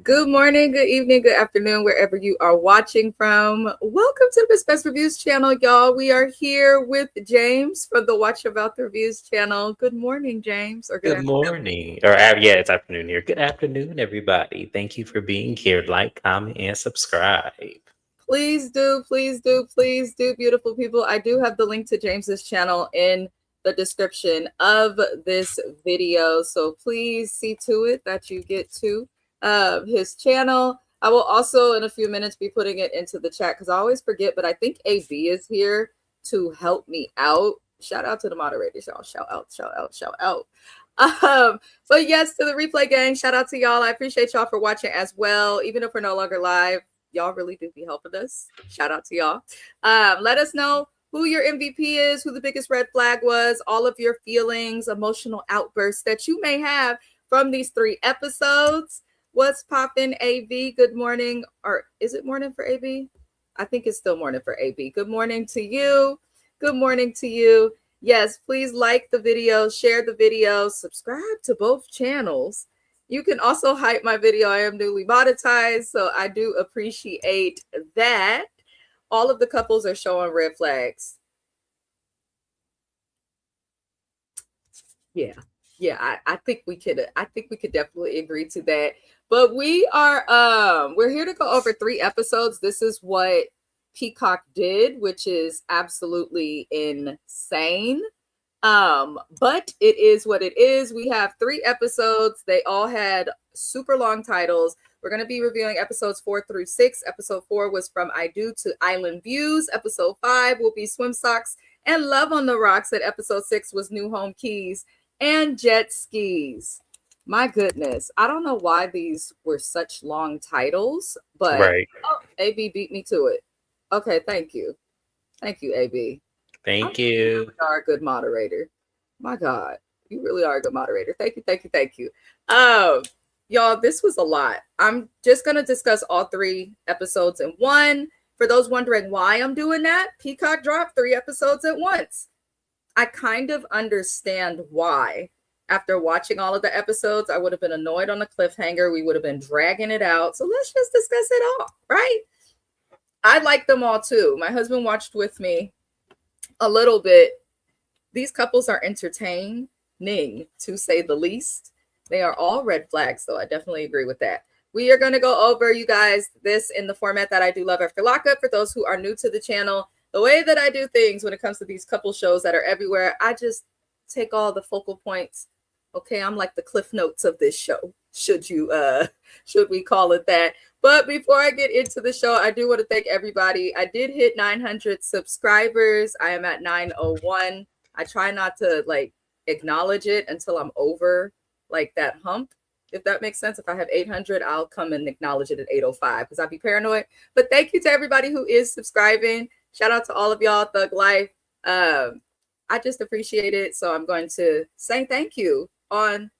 Good morning, good evening, good afternoon, wherever you are watching from. Welcome to the Miss Best Reviews channel, y'all. We are here with James from the Watch About the Reviews channel. Good morning, James, or good Good afternoon. morning. Yeah, it's afternoon here. Good afternoon, everybody. Thank you for being here. Like, comment, and subscribe. Please do, please do, please do, beautiful people. I do have the link to James's channel in the description of this video, so please see to it that you get to his channel. I will also in a few minutes be putting it into the chat because I always forget, but I think AB is here to help me out. Shout out to the moderators, y'all. Shout out, shout out, shout out. But yes, to the replay gang, shout out to y'all. I appreciate y'all for watching as well, even if we're no longer live. Y'all really do be helping us. Shout out to y'all. Let us know who your MVP is, who the biggest red flag was, all of your feelings, emotional outbursts that you may have from these 3 episodes. What's poppin', AB? Good morning. Or is it morning for AB? I think it's still morning for AB. Good morning to you. Good morning to you. Yes, please like the video, share the video, subscribe to both channels. You can also hype my video. I am newly monetized, so I do appreciate that. All of the couples are showing red flags. Yeah, I think we could definitely agree to that. But we're here to go over 3 episodes. This is what Peacock did, which is absolutely insane. But it is what it is. We have 3 episodes. They all had super long titles. We're going to be reviewing episodes 4 through 6. Episode 4 was From I Do to Island Views. Episode 5 will be Swim Socks and Love on the Rocks. And episode 6 was New Home Keys and Jet Skis. My goodness. I don't know why these were such long titles, but Right. AB beat me to it. Okay, thank you. Thank you, AB. Thank you. You are a good moderator. My God, you really are a good moderator. Thank you, thank you, thank you. Y'all, this was a lot. I'm just gonna discuss all 3 episodes in one. For those wondering why I'm doing that, Peacock dropped 3 episodes at once. I kind of understand why. After watching all of the episodes, I would have been annoyed on the cliffhanger. We would have been dragging it out. So let's just discuss it all, right? I like them all too. My husband watched with me a little bit. These couples are entertaining, to say the least. They are all red flags, so I definitely agree with that. We are going to go over, you guys, this in the format that I do love after lockup. For those who are new to the channel, the way that I do things when it comes to these couple shows that are everywhere, I just take all the focal points. Okay, I'm like the Cliff Notes of this show, should we call it that. But before I get into the show, I do want to thank everybody. I did hit 900 subscribers. I am at 901. I try not to acknowledge it until I'm over that hump, if that makes sense. If I have 800, I'll come and acknowledge it at 805 because I'd be paranoid. But thank you to everybody who is subscribing. Shout out to all of y'all, Thug Life. I just appreciate it. So I'm going to say thank you on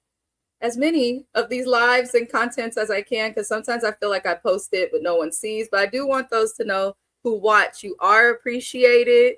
as many of these lives and contents as I can, because sometimes I feel like I post it but no one sees. But I do want those to know who watch, you are appreciated.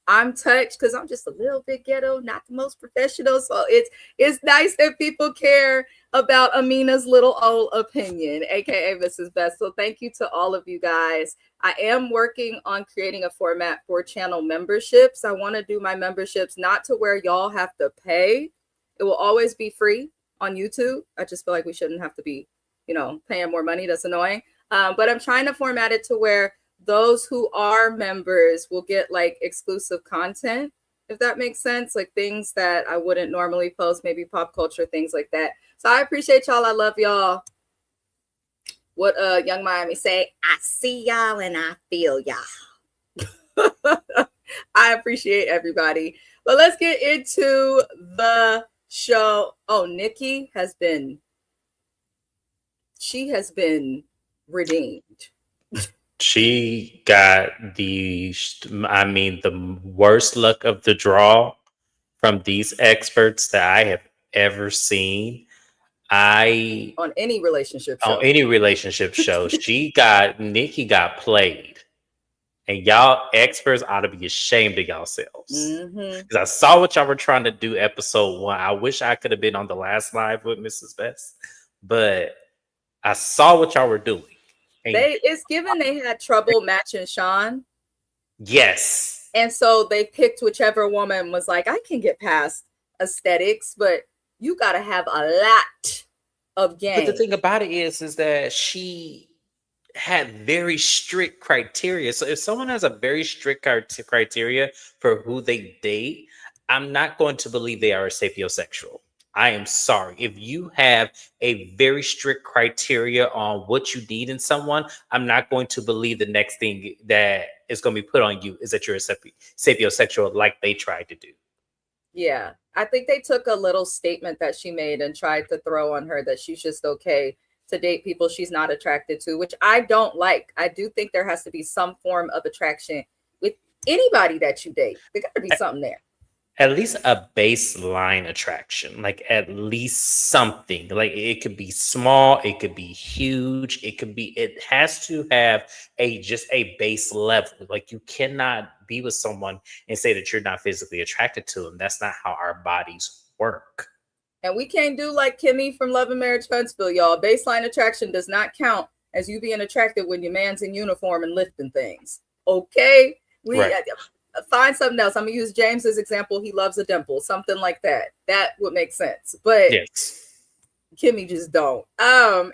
I'm touched because I'm just a little bit ghetto, not the most professional. So it's nice that people care about Amina's little old opinion, aka Mrs. Best. So thank you to all of you guys. I am working on creating a format for channel memberships. I want to do my memberships not to where y'all have to pay. It will always be free on YouTube. I just feel like we shouldn't have to be, paying more money. That's annoying. But I'm trying to format it to where those who are members will get exclusive content, if that makes sense, things that I wouldn't normally post, maybe pop culture, things like that. So I appreciate y'all. I love y'all. What Young Miami say? I see y'all and I feel y'all. I appreciate everybody. But let's get into the show. Oh, Nikki has been redeemed. She got the worst luck of the draw from these experts that I have ever seen. On any relationship show. Nikki got played. And y'all experts ought to be ashamed of yourselves. Because I saw what y'all were trying to do episode 1. I wish I could have been on the last live with Mrs. Best. But I saw what y'all were doing. And It's given they had trouble matching Sean. yes. And so they picked whichever woman was like, I can get past aesthetics, but you got to have a lot of But the game. thing about it is that she had very strict criteria. So if someone has a very strict criteria for who they date, I'm not going to believe they are a sapiosexual. I am sorry. If you have a very strict criteria on what you need in someone, I'm not going to believe the next thing that is going to be put on you is that you're a sapiosexual like they tried to do. Yeah. I think they took a little statement that she made and tried to throw on her that she's just okay to date people she's not attracted to, which I don't like. I do think there has to be some form of attraction with anybody that you date. There got to be something there. At least a baseline attraction, like at least something. Like it could be small, it could be huge, it has to have a just a base level. Like you cannot be with someone and say that you're not physically attracted to them. That's not how our bodies work. And we can't do like Kimmy from Love and Marriage Huntsville, y'all. Baseline attraction does not count as you being attracted when your man's in uniform and lifting things. Okay? We Right. find something else. I'm gonna use James's example. He loves a dimple, something like that. That would make sense. But Yes. Kimmy just don't.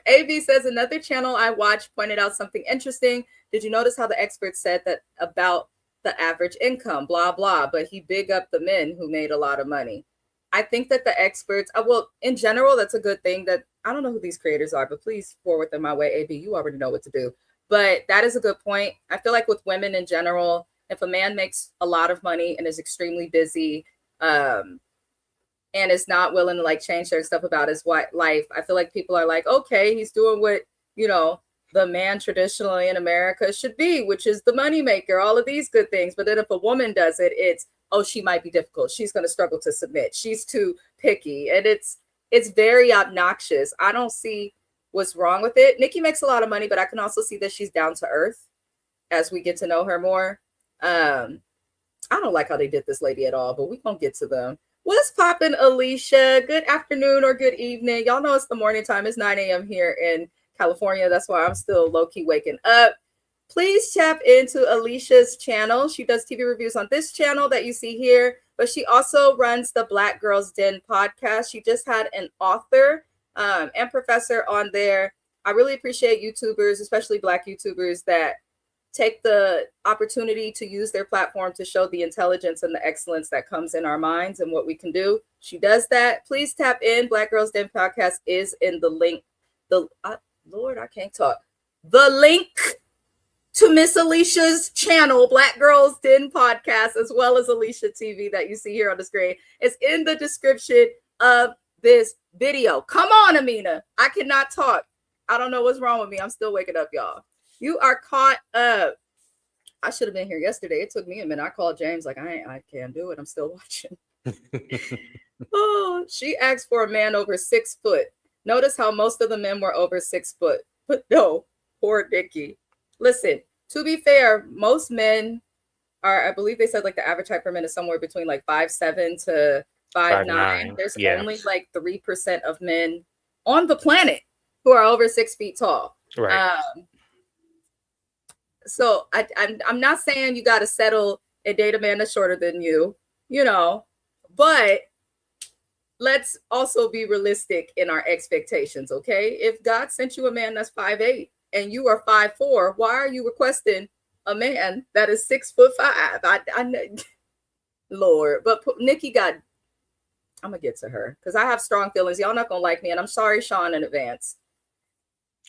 AB says another channel I watched pointed out something interesting. Did you notice how the expert said that about the average income, blah blah, but he big up the men who made a lot of money. I think that the experts, well, in general, that's a good thing. That I don't know who these creators are, but please forward them my way. AB, you already know what to do. But that is a good point. I feel like with women in general, if a man makes a lot of money and is extremely busy, and is not willing to like change their stuff about his life, I feel like people are like, okay, he's doing what, you know, the man traditionally in America should be, which is the money maker, all of these good things. But then if a woman does it, it's, oh, she might be difficult. She's going to struggle to submit. She's too picky. And it's very obnoxious. I don't see what's wrong with it. Nikki makes a lot of money, but I can also see that she's down to earth as we get to know her more. I don't like how they did this lady at all, but we're going to get to them. What's poppin', Alicia? Good afternoon or good evening. Y'all know it's the morning time. It's 9 a.m. here in California. That's why I'm still low-key waking up. Please tap into Alicia's channel. She does TV reviews on this channel that you see here, but she also runs the Black Girls Den podcast. She just had an author and professor on there. I really appreciate YouTubers, especially Black YouTubers, that take the opportunity to use their platform to show the intelligence and the excellence that comes in our minds and what we can do. She does that. Please tap in. Black Girls Den podcast is in the link. Lord, I can't talk. The link to Miss Alicia's channel, Black Girls Den podcast, as well as Alicia TV that you see here on the screen, is in the description of this video. Come on, Amina. I cannot talk. I don't know what's wrong with me. I'm still waking up, y'all. You are caught up. I should have been here yesterday. It took me a minute. I called James like, I can't do it. I'm still watching. Oh, she asked for a man over 6 foot. Notice how most of the men were over 6 foot. But no, poor Nikki. Listen, to be fair, most men are, I believe they said like the average height per man is somewhere between like 5'7" to 5'9". There's only like 3% of men on the planet who are over 6 feet tall. Right. So I'm not saying you got to settle and date a man that's shorter than you, you know, but let's also be realistic in our expectations, okay? If God sent you a man that's 5'8" and you are 5'4", why are you requesting a man that is 6'5"? I Lord, but Nikki got, I'm gonna get to her because I have strong feelings. Y'all not gonna like me, and I'm sorry, Sean, in advance.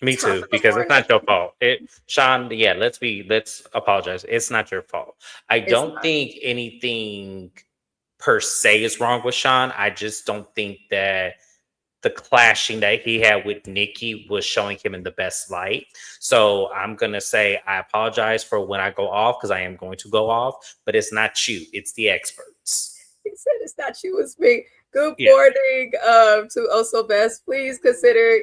Me too, because it's not your fault. Sean, yeah, let's apologize. It's not your fault. I don't think anything per se is wrong with Sean. I just don't think that the clashing that he had with Nikki was showing him in the best light. So I'm going to say I apologize for when I go off, because I am going to go off, but it's not you. It's the experts. He said it's not you, it's me. Good morning to Also Best. Please consider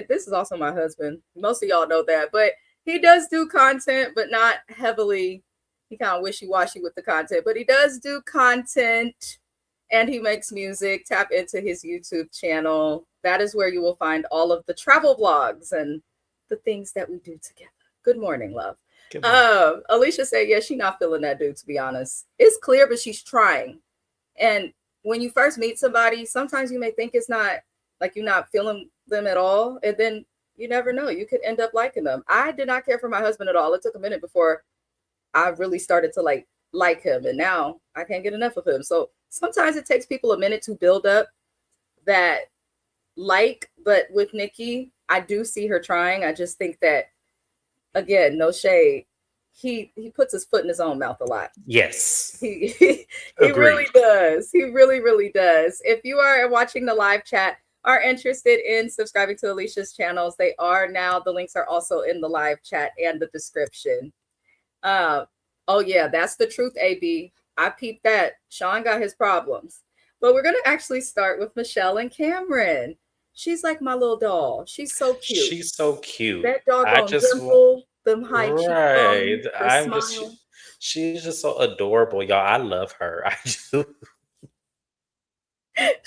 this is also my husband. Most of y'all know that, but he does do content, but not heavily. He kind of wishy-washy with the content, but he does do content. and he makes music. Tap into his YouTube channel. That is where you will find all of the travel vlogs and the things that we do together. Good morning, love. Alicia said, yeah, she's not feeling that dude, to be honest. It's clear, but she's trying. And when you first meet somebody, sometimes you may think it's not like you're not feeling them at all. And then you never know. You could end up liking them. I did not care for my husband at all. It took a minute before I really started to like him. And now I can't get enough of him. So sometimes it takes people a minute to build up that but with Nikki, I do see her trying. I just think that, again, no shade, he puts his foot in his own mouth a lot. Yes. He really does. He really does. If you are watching the live chat, are interested in subscribing to Alicia's channels, they are now. The links are also in the live chat and the description. Oh yeah, that's the truth, AB. I peeped that. Sean got his problems. But we're going to actually start with Michelle and Cameron. She's like my little doll. She's so cute. She's so cute. That doggone dimple, them high cheekbones, the smile. She's just so adorable, y'all. I love her. I do.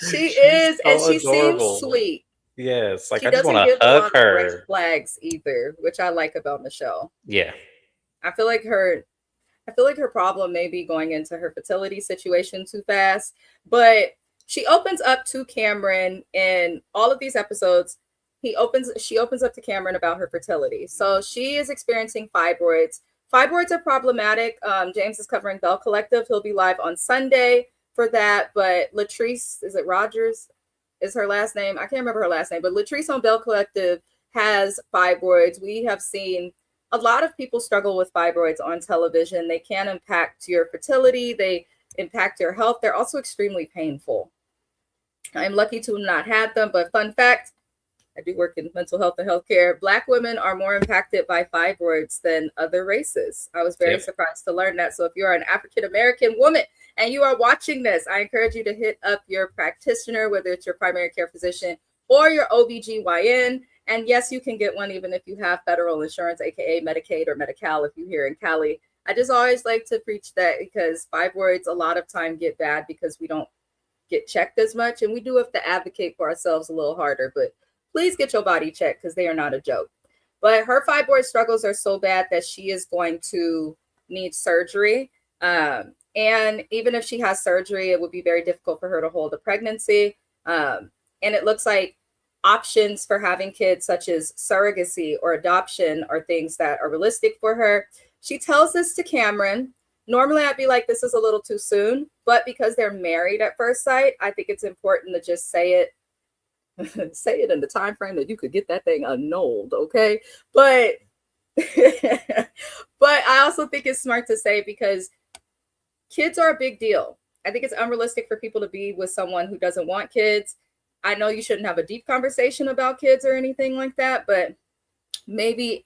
She is, so and she adorable. Seems sweet. Yes, like she I just want to hug her. Red flags either, which I like about Michelle. Yeah, I feel like her problem may be going into her fertility situation too fast, but she opens up to Cameron in all of these episodes. She opens up to Cameron about her fertility. So she is experiencing fibroids. Fibroids are problematic. James is covering Bell Collective. He'll be live on Sunday for that. But Latrice, is it Rogers? Is her last name? I can't remember her last name. But Latrice on Bell Collective has fibroids. We have seen a lot of people struggle with fibroids on television. They can impact your fertility. They impact your health. They're also extremely painful. I'm lucky to not have them, but fun fact, I do work in mental health and healthcare. Black women are more impacted by fibroids than other races. I was very surprised to learn that. So if you're an African-American woman and you are watching this, I encourage you to hit up your practitioner, whether it's your primary care physician or your OBGYN. And yes, you can get one even if you have federal insurance, aka Medicaid or Medi-Cal if you're here in Cali. I just always like to preach that because fibroids a lot of time get bad because we don't get checked as much, and we do have to advocate for ourselves a little harder. But please get your body checked because they are not a joke. But her fibroid struggles are so bad that she is going to need surgery. And even if she has surgery, it would be very difficult for her to hold a pregnancy. And it looks like options for having kids, such as surrogacy or adoption, are things that are realistic for her. She tells this to Cameron. Normally, I'd be like, this is a little too soon. But because they're married at first sight, I think it's important to just say it. Say it in the time frame that you could get that thing annulled, okay? But I also think it's smart to say because kids are a big deal. I think it's unrealistic for people to be with someone who doesn't want kids. I know you shouldn't have a deep conversation about kids or anything like that, but maybe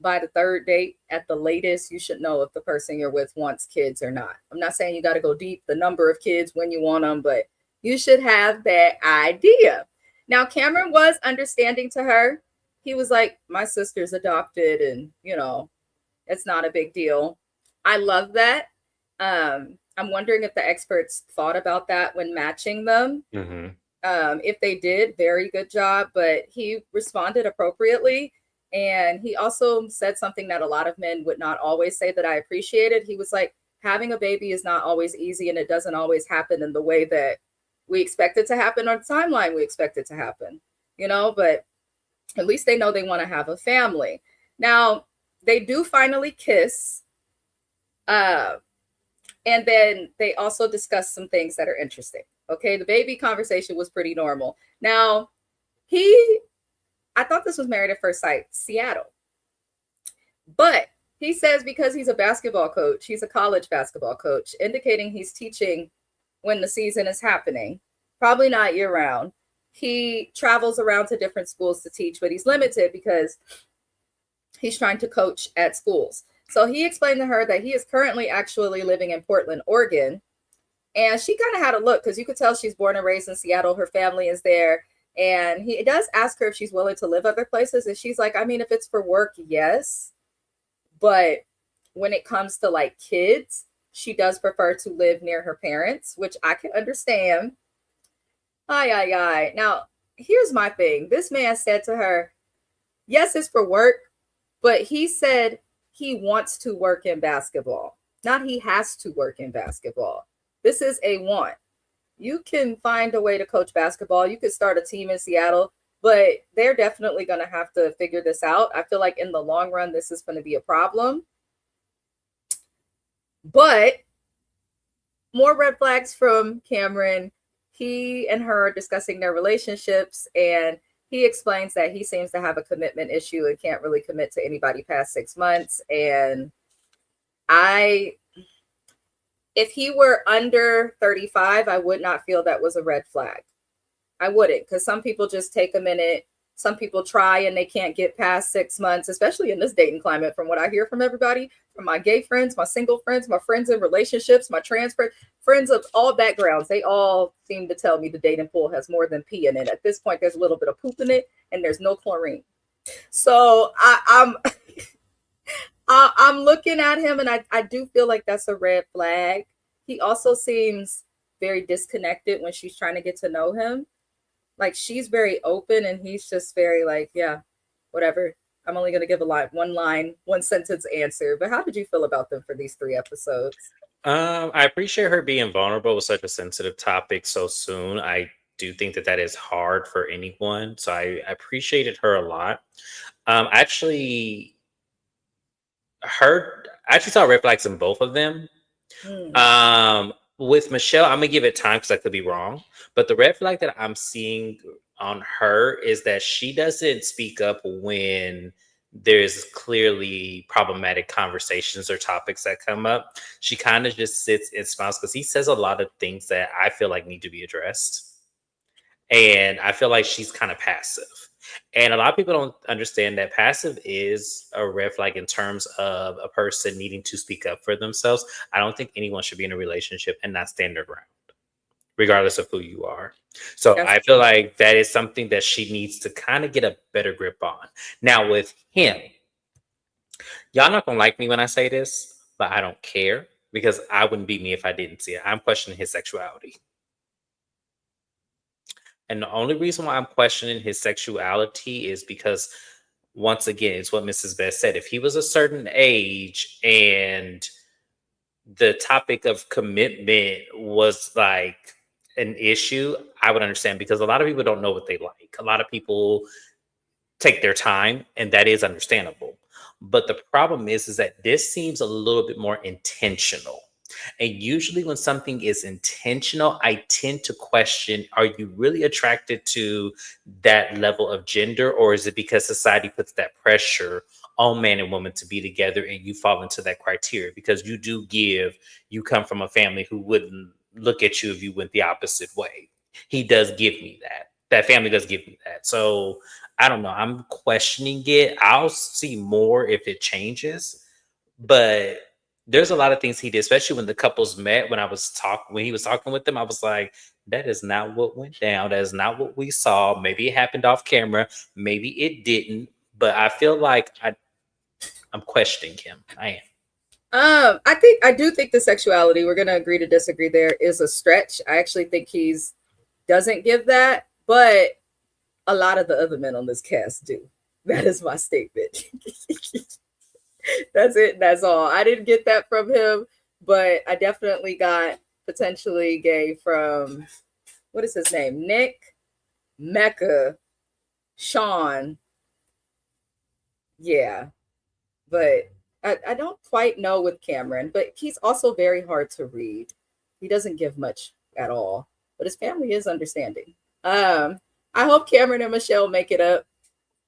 by the third date at the latest, you should know if the person you're with wants kids or not. I'm not saying you got to go deep, the number of kids when you want them, but you should have that idea. Now, Cameron was understanding to her. He was like, my sister's adopted and, it's not a big deal. I love that. I'm wondering if the experts thought about that when matching them. Mm-hmm. If they did, very good job. But he responded appropriately. And he also said something that a lot of men would not always say that I appreciated. He was like, having a baby is not always easy, and it doesn't always happen in the way that we expect it to happen on the timeline we expect it to happen, but at least they know they want to have a family. Now, they do finally kiss. And then they also discuss some things that are interesting. Okay, the baby conversation was pretty normal. Now, I thought this was Married at First Sight, Seattle. But he says because he's a basketball coach, he's a college basketball coach, indicating he's teaching when the season is happening, probably not year round. He travels around to different schools to teach, but he's limited because he's trying to coach at schools. So he explained to her that he is currently actually living in Portland, Oregon. And she kind of had a look because you could tell she's born and raised in Seattle. Her family is there. And he does ask her if she's willing to live other places. And she's like, I mean, if it's for work, yes. But when it comes to like kids, she does prefer to live near her parents, which I can understand. Aye. Now, here's my thing. This man said to her, yes, it's for work, but he said he wants to work in basketball, not he has to work in basketball. This is a want. You can find a way to coach basketball. You could start a team in Seattle, but they're definitely going to have to figure this out. I feel like in the long run, this is going to be a problem. But more red flags from Cameron. He and her are discussing their relationships, and he explains that he seems to have a commitment issue and can't really commit to anybody past 6 months. And if he were under 35, I would not feel that was a red flag. I wouldn't, because some people just take a minute. Some people try and they can't get past 6 months, especially in this dating climate, from what I hear from everybody, from my gay friends, my single friends, my friends in relationships, my trans friends of all backgrounds. They all seem to tell me the dating pool has more than pee in it. At this point, there's a little bit of poop in it and there's no chlorine. So I'm looking at him, and I do feel like that's a red flag. He also seems very disconnected when she's trying to get to know him. Like, she's very open and he's just very like, yeah, whatever. I'm only going to give one sentence answer. But how did you feel about them for these 3 episodes? I appreciate her being vulnerable with such a sensitive topic so soon. I do think that is hard for anyone. So I appreciated her a lot. I actually saw red flags in both of them. With Michelle, I'm gonna give it time because I could be wrong. But the red flag that I'm seeing on her is that she doesn't speak up when there's clearly problematic conversations or topics that come up. She kind of just sits and smiles because he says a lot of things that I feel like need to be addressed. And I feel like she's kind of passive. And a lot of people don't understand that passive is a red flag in terms of a person needing to speak up for themselves. I don't think anyone should be in a relationship and not stand their ground, regardless of who you are. So I feel like that is something that she needs to kind of get a better grip on. Now with him, y'all not gonna like me when I say this, but I don't care because I wouldn't be me if I didn't see it. I'm questioning his sexuality. And the only reason why I'm questioning his sexuality is because, once again, it's what Mrs. Best said. If he was a certain age and the topic of commitment was like an issue, I would understand, because a lot of people don't know what they like. A lot of people take their time, and that is understandable. But the problem is that this seems a little bit more intentional. And usually when something is intentional, I tend to question, are you really attracted to that level of gender? Or is it because society puts that pressure on man and woman to be together and you fall into that criteria? Because you come from a family who wouldn't look at you if you went the opposite way. He does give me that. That family does give me that. So I don't know. I'm questioning it. I'll see more if it changes. But there's a lot of things he did, especially when the couples met. When he was talking with them, I was like, that is not what went down. That is not what we saw. Maybe it happened off camera. Maybe it didn't. But I feel like I'm questioning him. I am. I do think the sexuality, we're gonna agree to disagree there, is a stretch. I actually think doesn't give that, but a lot of the other men on this cast do. That is my statement. That's it. That's all. I didn't get that from him, but I definitely got potentially gay from, what is his name? Nick, Mecca, Sean. Yeah. But I don't quite know with Cameron, but he's also very hard to read. He doesn't give much at all, but his family is understanding. I hope Cameron and Michelle make it up,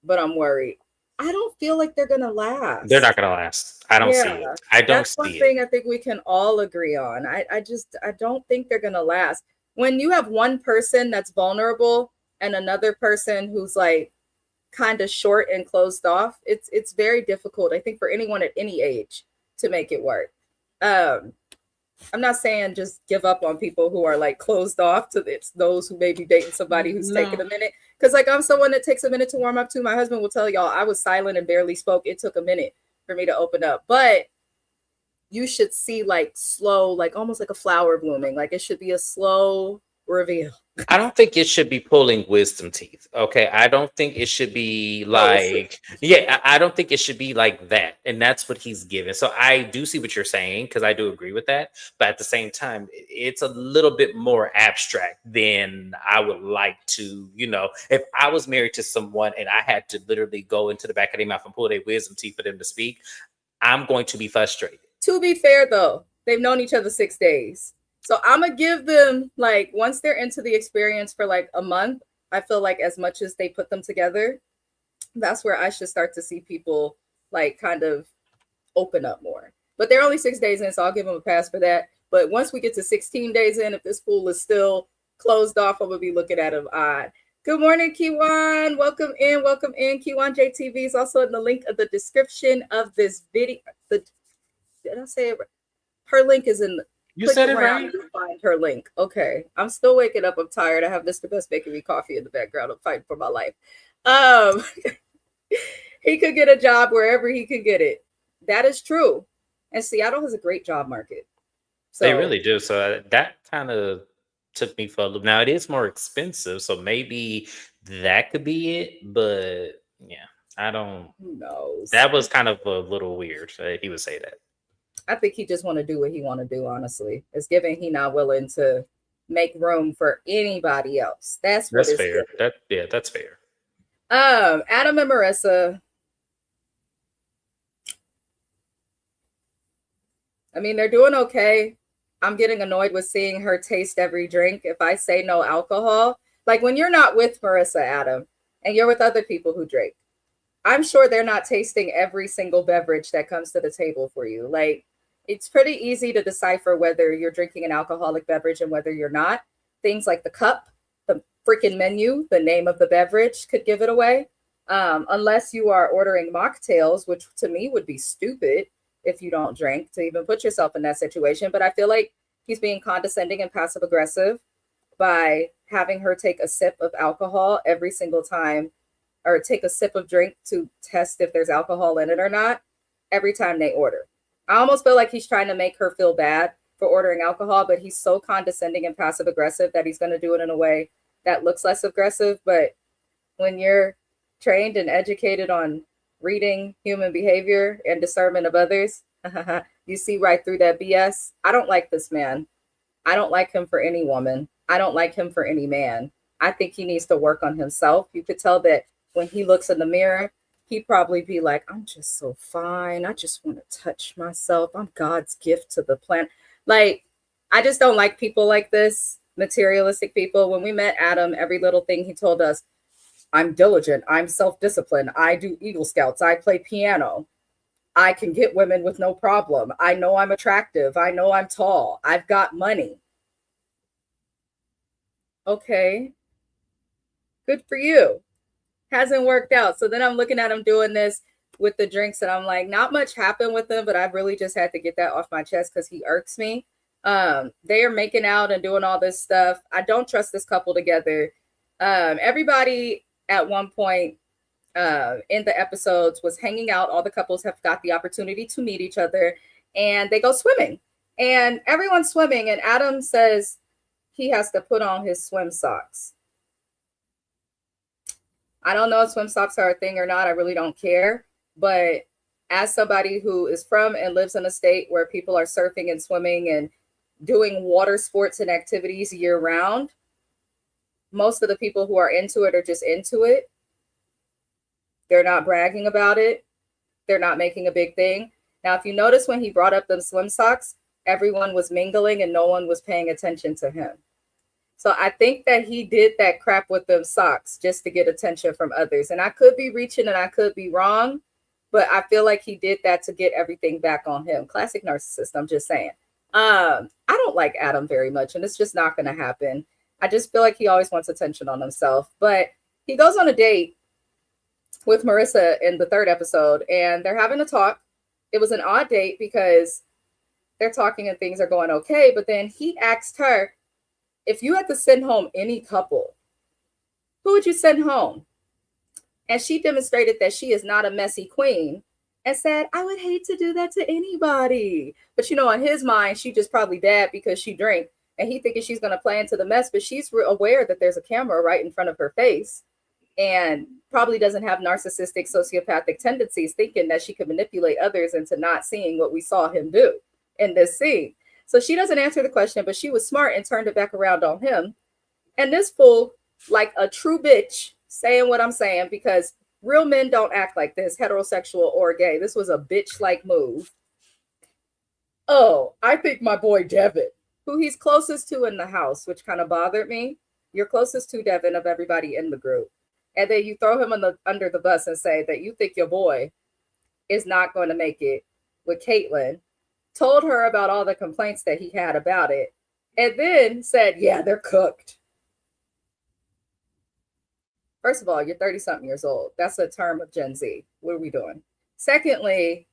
but I'm worried. I don't feel like they're gonna last. They're not gonna last. I don't see it. That's one thing I think we can all agree on. I don't think they're gonna last. When you have one person that's vulnerable and another person who's like kind of short and closed off, it's very difficult, I think, for anyone at any age to make it work. I'm not saying just give up on people who are like closed off to it's those who may be dating somebody who's taking a minute. Because like I'm someone that takes a minute to warm up to. My husband will tell y'all I was silent and barely spoke. It took a minute for me to open up. But you should see like slow, like almost like a flower blooming. Like it should be a slow reveal. I don't think it should be pulling wisdom teeth. Okay. I don't think it should be No, like, yeah, I don't think it should be like that. And that's what he's given. So I do see what you're saying because I do agree with that. But at the same time, it's a little bit more abstract than I would like to, if I was married to someone and I had to literally go into the back of their mouth and pull their wisdom teeth for them to speak, I'm going to be frustrated. To be fair, though, they've known each other 6 days. So I'm going to give them, like, once they're into the experience for like a month, I feel like as much as they put them together, that's where I should start to see people like kind of open up more. But they're only 6 days in, so I'll give them a pass for that. But once we get to 16 days in, if this fool is still closed off, I'm going to be looking at him odd. Good morning, Kiwan. Welcome in. Welcome in. Kiwan JTV is also in the link of the description of this video. Did I say it right? Her link is in. You said it right. Find her link. Okay. I'm still waking up. I'm tired. I have Mr. Best Bakery coffee in the background. I'm fighting for my life. He could get a job wherever he could get it. That is true. And Seattle has a great job market. So they really do. So that kind of took me for a loop. Now it is more expensive, so maybe that could be it. But yeah, I don't. Who knows? That was kind of a little weird. He would say that. I think he just want to do what he want to do. Honestly, it's given he not willing to make room for anybody else. That's fair. That's fair. Adam and Marissa. I mean, they're doing okay. I'm getting annoyed with seeing her taste every drink. If I say no alcohol, like when you're not with Marissa, Adam, and you're with other people who drink, I'm sure they're not tasting every single beverage that comes to the table for you. Like, it's pretty easy to decipher whether you're drinking an alcoholic beverage and whether you're not. Things like the cup, the freaking menu, the name of the beverage could give it away. Unless you are ordering mocktails, which to me would be stupid if you don't drink to even put yourself in that situation. But I feel like he's being condescending and passive aggressive by having her take a sip of alcohol every single time, or take a sip of drink to test if there's alcohol in it or not every time they order. I almost feel like he's trying to make her feel bad for ordering alcohol, but he's so condescending and passive aggressive that he's going to do it in a way that looks less aggressive. But when you're trained and educated on reading human behavior and discernment of others, you see right through that BS. I don't like this man. I don't like him for any woman. I don't like him for any man. I think he needs to work on himself. You could tell that when he looks in the mirror, he'd probably be like, I'm just so fine. I just want to touch myself. I'm God's gift to the planet. Like, I just don't like people like this, materialistic people. When we met Adam, every little thing he told us, I'm diligent. I'm self-disciplined. I do Eagle Scouts. I play piano. I can get women with no problem. I know I'm attractive. I know I'm tall. I've got money. Okay. Good for you. Hasn't worked out. So then I'm looking at him doing this with the drinks and I'm like, not much happened with him, but I've really just had to get that off my chest because he irks me. They are making out and doing all this stuff. I don't trust this couple together. Everybody at one point in the episodes was hanging out. All the couples have got the opportunity to meet each other and they go swimming and everyone's swimming. And Adam says he has to put on his swim socks. I don't know if swim socks are a thing or not. I really don't care. But as somebody who is from and lives in a state where people are surfing and swimming and doing water sports and activities year round, most of the people who are into it are just into it. They're not bragging about it. They're not making a big thing. Now, if you notice when he brought up them swim socks, everyone was mingling and no one was paying attention to him. So I think that he did that crap with them socks just to get attention from others. And I could be reaching and I could be wrong, but I feel like he did that to get everything back on him. Classic narcissist, I'm just saying. I don't like Adam very much, and it's just not going to happen. I just feel like he always wants attention on himself. But he goes on a date with Marissa in the 3rd episode, and they're having a talk. It was an odd date because they're talking and things are going okay. But then he asked her, if you had to send home any couple, who would you send home? And she demonstrated that she is not a messy queen and said, I would hate to do that to anybody. But you know, in his mind, she just probably bad because she drank, and he thinking she's going to play into the mess, but she's aware that there's a camera right in front of her face and probably doesn't have narcissistic sociopathic tendencies, thinking that she could manipulate others into not seeing what we saw him do in this scene. So she doesn't answer the question, but she was smart and turned it back around on him. And this fool, like a true bitch, saying what I'm saying, because real men don't act like this, heterosexual or gay. This was a bitch-like move. Oh, I think my boy Devin, who he's closest to in the house, which kind of bothered me. You're closest to Devin of everybody in the group. And then you throw him under the bus and say that you think your boy is not going to make it with Caitlyn, told her about all the complaints that he had about it, and then said, yeah, they're cooked. First of all, you're 30-something years old. That's a term of Gen Z. What are we doing? Secondly,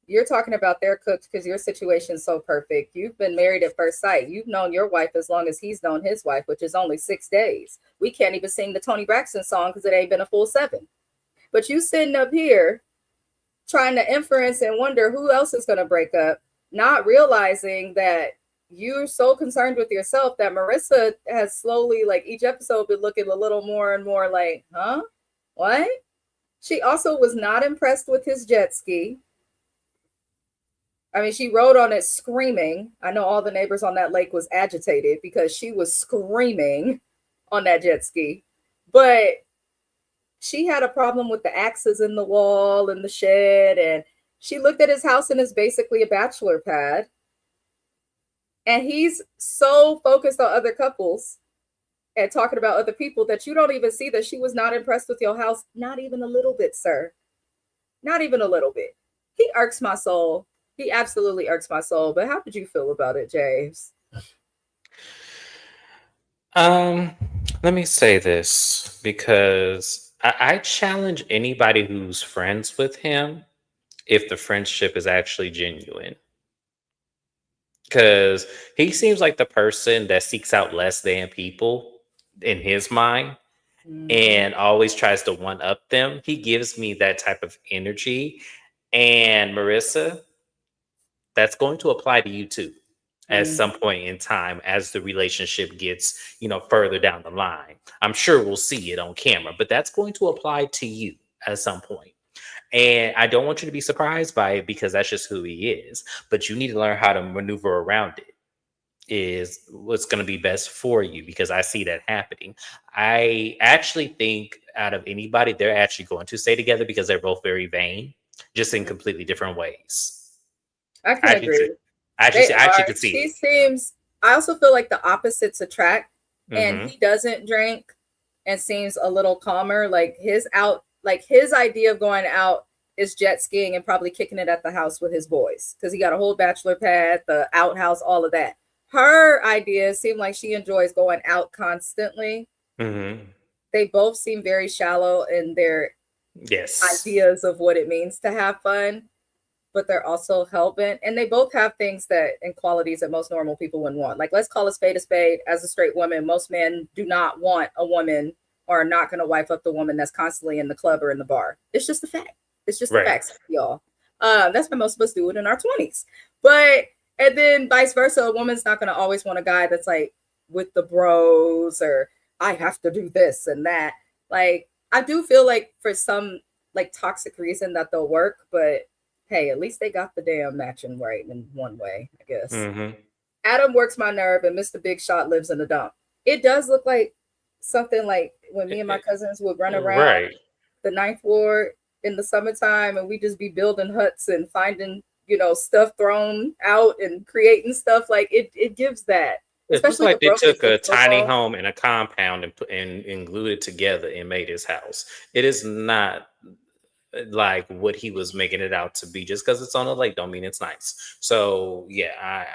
you're talking about they're cooked because your situation's so perfect. You've been married at first sight. You've known your wife as long as he's known his wife, which is only 6 days. We can't even sing the Toni Braxton song because it ain't been a full 7. But you sitting up here trying to inference and wonder who else is going to break up, not realizing that you're so concerned with yourself that Marissa has slowly, like each episode, been looking a little more and more like, huh? What? She also was not impressed with his jet ski. I mean, she rode on it screaming. I know all the neighbors on that lake was agitated because she was screaming on that jet ski. But she had a problem with the axes in the wall and the shed. And she looked at his house and it's basically a bachelor pad. And he's so focused on other couples and talking about other people that you don't even see that she was not impressed with your house. Not even a little bit, sir. Not even a little bit. He irks my soul. He absolutely irks my soul. But how did you feel about it, James? Let me say this because I challenge anybody who's friends with him if the friendship is actually genuine. Because he seems like the person that seeks out less than people in his mind and always tries to one up them. He gives me that type of energy. And Marissa, that's going to apply to you too at some point in time as the relationship gets, further down the line. I'm sure we'll see it on camera, but that's going to apply to you at some point. And I don't want you to be surprised by it because that's just who he is. But you need to learn how to maneuver around it is what's going to be best for you because I see that happening. I actually think out of anybody, they're actually going to stay together because they're both very vain, just in completely different ways. I can agree. I actually could see she it. seems, I also feel like the opposites attract, and he doesn't drink and seems a little calmer. Like his idea of going out is jet skiing and probably kicking it at the house with his boys because he got a whole bachelor pad, the outhouse, all of that. Her ideas seem like she enjoys going out constantly. They both seem very shallow in their ideas of what it means to have fun, but they're also hell-bent. And they both have things and qualities that most normal people wouldn't want. Like, let's call a spade a spade. As a straight woman, most men do not want a woman or are not going to wife up the woman that's constantly in the club or in the bar. It's just a fact. It's just the facts, y'all. That's why most of us do it in our 20s. And then vice versa, a woman's not going to always want a guy that's like with the bros or I have to do this and that. Like, I do feel like for some like toxic reason that they'll work, but hey, at least they got the damn matching right in one way, I guess. Adam works my nerve and Mr. Big Shot lives in a dump. It does look like something like when me and my cousins would run around the Ninth Ward in the summertime and we just be building huts and finding stuff thrown out and creating stuff. Like it gives that. It looks like they took a tiny home and a compound and glued it together and made his house. It is not like what he was making it out to be. Just because it's on a lake don't mean it's nice. So yeah,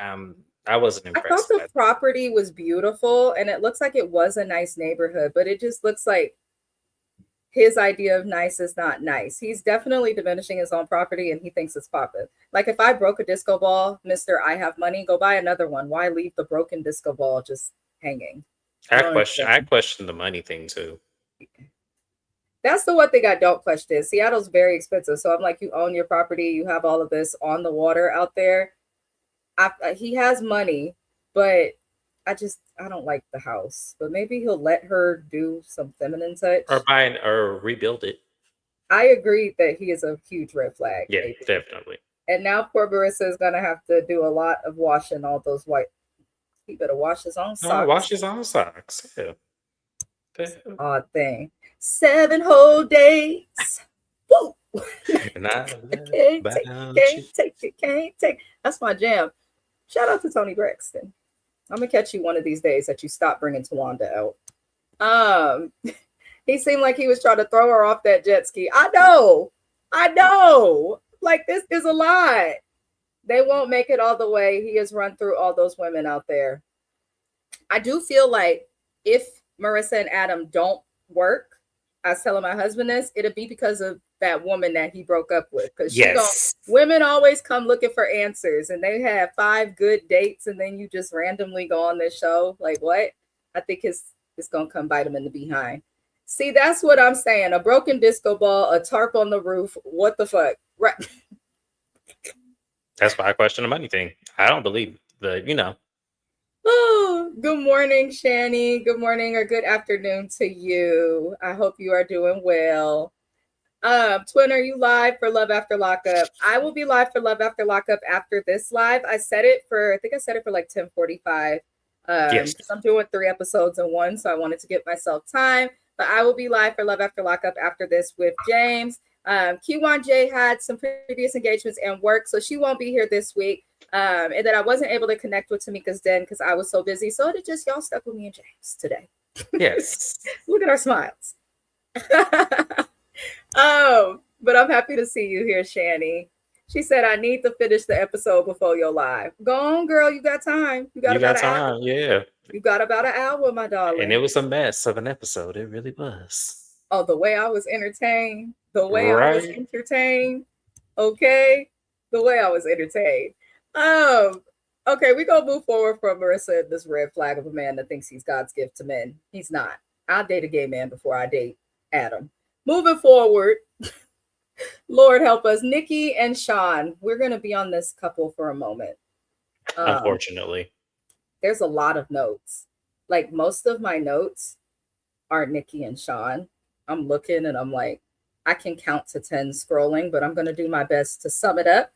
I wasn't impressed. I thought the property was beautiful and it looks like it was a nice neighborhood, but it just looks like his idea of nice is not nice. He's definitely diminishing his own property and he thinks it's popping. Like if I broke a disco ball, Mr. I have money, go buy another one. Why leave the broken disco ball just hanging? I question the money thing too. That's the one thing I don't question. Seattle's very expensive. So I'm like, you own your property, you have all of this on the water out there. He has money, but I don't like the house. But maybe he'll let her do some feminine Or touch. buy or rebuild it. I agree that he is a huge red flag, Yeah, baby. definitely. And now poor Marissa is gonna have to do a lot of washing all those white. He better wash his own Oh, socks. wash his own socks. Yeah. Odd thing. 7 whole days. Woo! And I can't take, about you. can't take it, can't take. That's my jam. Shout out to Tony Braxton. I'm gonna catch you one of these days that you stop bringing Tawanda out. He seemed like he was trying to throw her off that jet ski. I know. Like, this is a lot. They won't make it all the way. He has run through all those women out there. I do feel like if Marissa and Adam don't work, I was telling my husband this, it'll be because of that woman that he broke up with. Because women always come looking for answers, and they have 5 good dates, and then you just randomly go on this show. Like, what? I think it's gonna come bite him in the behind. See, that's what I'm saying. A broken disco ball, a tarp on the roof. What the fuck? Right. That's why I question the money thing. I don't believe the. Oh, good morning, Shani. Good morning or good afternoon to you. I hope you are doing well. Twin, are you live for Love After Lockup? I will be live for Love After Lockup after this live. I think I set it for like 10:45. Yes. I'm doing 3 episodes in one, so I wanted to give myself time. But I will be live for Love After Lockup after this with James. Kiwan J had some previous engagements and work, so she won't be here this week. And then I wasn't able to connect with Tamika's den because I was so busy. So it just y'all stuck with me and James today. Yes. Look at our smiles. But I'm happy to see you here, Shani. She said, I need to finish the episode before you're live. Go on, girl. You got time. You got about an hour. Yeah. You got about an hour, my darling. And it was a mess of an episode. It really was. Oh, the way I was entertained. The way I was entertained. Okay. The way I was entertained. Okay, we're gonna move forward from Marissa and this red flag of a man that thinks he's God's gift to men. He's not. I'll date a gay man before I date Adam. Moving forward, Lord help us. Nikki and Sean, we're gonna be on this couple for a moment. Unfortunately. There's a lot of notes. Like, most of my notes are Nikki and Sean. I'm looking and I'm like, I can count to 10 scrolling, but I'm gonna do my best to sum it up.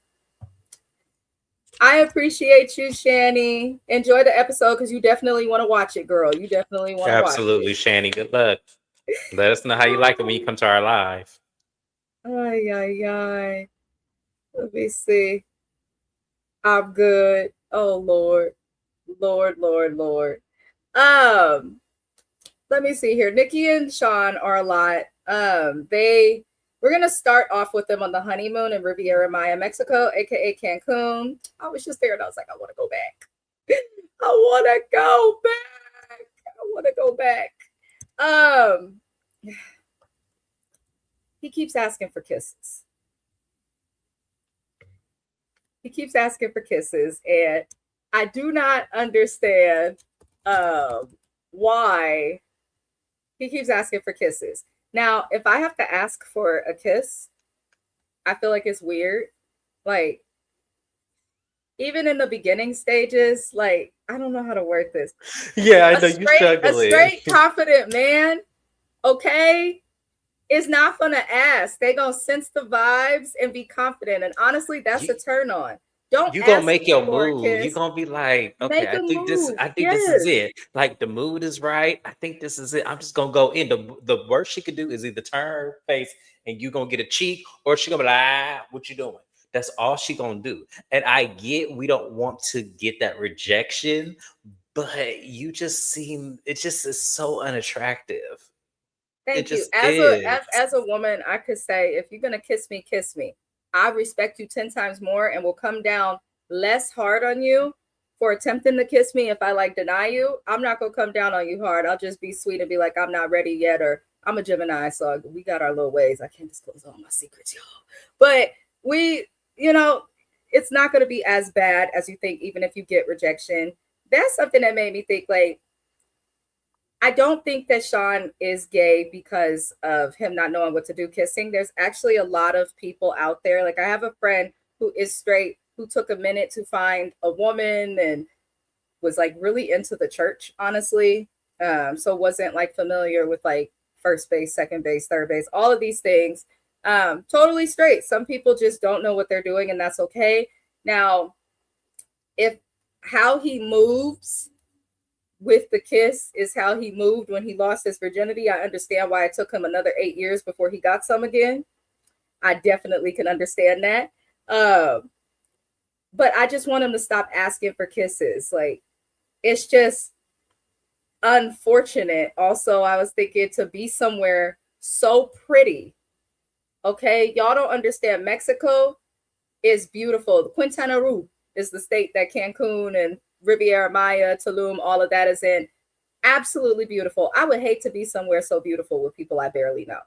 I appreciate you, Shani. Enjoy the episode because you definitely want to watch it, girl. You definitely want to watch it. Absolutely, Shani. Good luck. Let us know how you like it when you come to our live. Ay. Let me see. I'm good. Oh, Lord. Lord. Let me see here. Nikki and Sean are a lot. We're going to start off with them on the honeymoon in Riviera Maya, Mexico, aka Cancun. I was just there and I was like, I want to go back. He keeps asking for kisses. And I do not understand why he keeps asking for kisses. Now, if I have to ask for a kiss, I feel like it's weird. Like, even in the beginning stages, like, I don't know how to word this. Yeah, I know you're struggling. A straight, confident man, okay, is not going to ask. They going to sense the vibes and be confident. And honestly, that's a turn on. You're gonna make your move. You're gonna be like, okay, I think this is it. Like, the mood is right. I think this is it. I'm just gonna go in. The worst she could do is either turn her face and you're gonna get a cheek, or she gonna be like, what you doing? That's all she gonna do. And I get we don't want to get that rejection, but you just seem, it just is so unattractive. Thank you. As a woman, I could say, if you're gonna kiss me, kiss me. I respect you 10 times more and will come down less hard on you for attempting to kiss me. If I like deny you, I'm not going to come down on you hard. I'll just be sweet and be like, I'm not ready yet. Or I'm a Gemini, so we got our little ways. I can't disclose all my secrets, y'all. But it's not going to be as bad as you think, even if you get rejection. That's something that made me think, like, I don't think that Sean is gay because of him not knowing what to do kissing. There's actually a lot of people out there. Like I have a friend who is straight who took a minute to find a woman and was like really into the church, honestly. So wasn't like familiar with like first base, second base, third base, all of these things. Totally straight. Some people just don't know what they're doing, and that's okay. Now, if how he moves with the kiss is how he moved when he lost his virginity, I understand why it took him another 8 years before he got some again. I definitely can understand that. But I just want him to stop asking for kisses. Like, it's just unfortunate. Also, I was thinking to be somewhere so pretty. Okay, y'all don't understand. Mexico is beautiful. Quintana Roo is the state that Cancun and Riviera Maya, Tulum, all of that is in. Absolutely beautiful. I would hate to be somewhere so beautiful with people I barely know.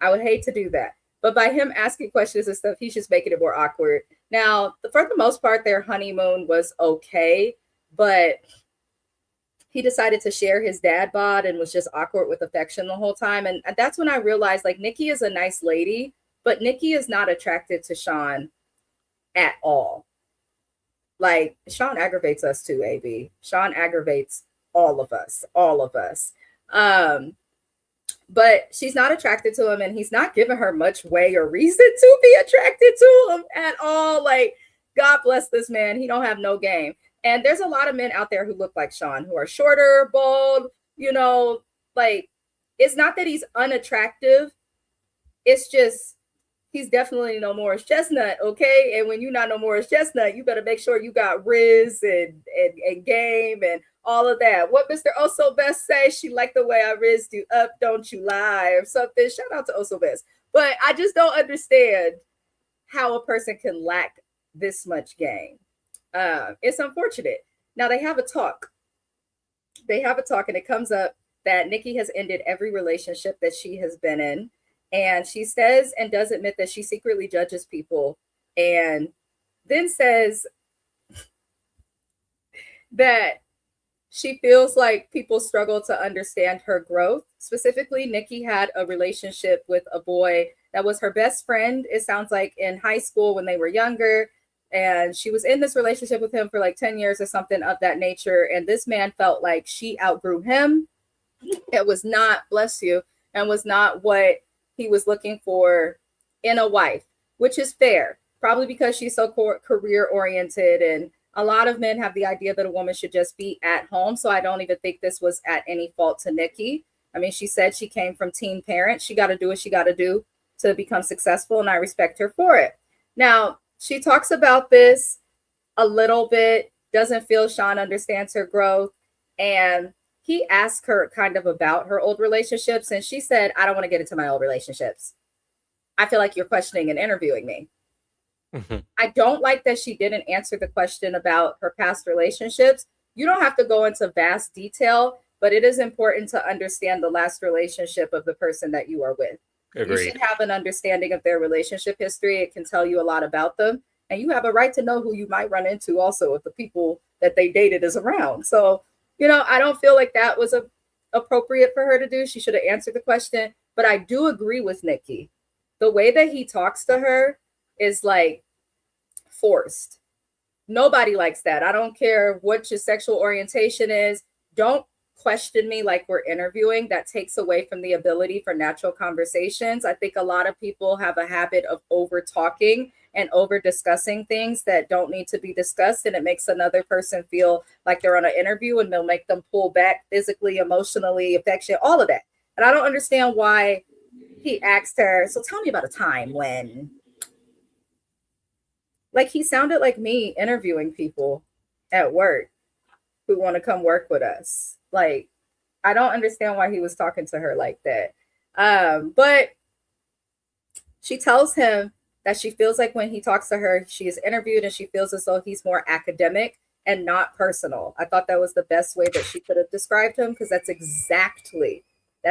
I would hate to do that. But by him asking questions and stuff, he's just making it more awkward. Now, for the most part, their honeymoon was okay, but he decided to share his dad bod and was just awkward with affection the whole time. And that's when I realized like Nikki is a nice lady, but Nikki is not attracted to Sean at all. Like Sean aggravates us too, AB. Sean aggravates all of us, all of us. But she's not attracted to him, and he's not giving her much way or reason to be attracted to him at all. Like, God bless this man. He don't have no game. And there's a lot of men out there who look like Sean, who are shorter, bald, you know, like it's not that he's unattractive. It's just he's definitely no Morris Chestnut, okay? And when you're not no Morris Chestnut, you better make sure you got Riz and game and all of that. What Mr. Oso Best says, she liked the way I rizzed you up, don't you lie, or something. Shout out to Oso Best. But I just don't understand how a person can lack this much game. It's unfortunate. Now they have a talk. They have a talk, and it comes up that Nikki has ended every relationship that she has been in. And she says and does admit that she secretly judges people, and then says that she feels like people struggle to understand her growth. Specifically, Nikki had a relationship with a boy that was her best friend, it sounds like, in high school when they were younger. And she was in this relationship with him for like 10 years or something of that nature. And this man felt like she outgrew him. It was not, bless you, and was not what he was looking for in a wife, which is fair, probably because she's so career oriented. And a lot of men have the idea that a woman should just be at home. So I don't even think this was at any fault to Nikki. I mean, she said she came from teen parent. She got to do what she got to do to become successful, and I respect her for it. Now, she talks about this a little bit, doesn't feel Sean understands her growth, and he asked her kind of about her old relationships, and she said, I don't want to get into my old relationships. I feel like you're questioning and interviewing me. Mm-hmm. I don't like that she didn't answer the question about her past relationships. You don't have to go into vast detail, but it is important to understand the last relationship of the person that you are with. Agreed. You should have an understanding of their relationship history. It can tell you a lot about them. And you have a right to know who you might run into also if the people that they dated is around. So, you know, I don't feel like that was appropriate for her to do. She should have answered the question. But I do agree with Nikki. The way that he talks to her is like forced. Nobody likes that. I don't care what your sexual orientation is. Don't question me like we're interviewing. That takes away from the ability for natural conversations. I think a lot of people have a habit of over talking and over discussing things that don't need to be discussed, and it makes another person feel like they're on an interview, and they'll make them pull back physically, emotionally, affection, all of that. And I don't understand why he asked her, so tell me about a time when, like, he sounded like me interviewing people at work who want to come work with us. Like, I don't understand why he was talking to her like that. But she tells him that she feels like when he talks to her, she is interviewed, and she feels as though he's more academic and not personal. I thought that was the best way that she could have described him, because that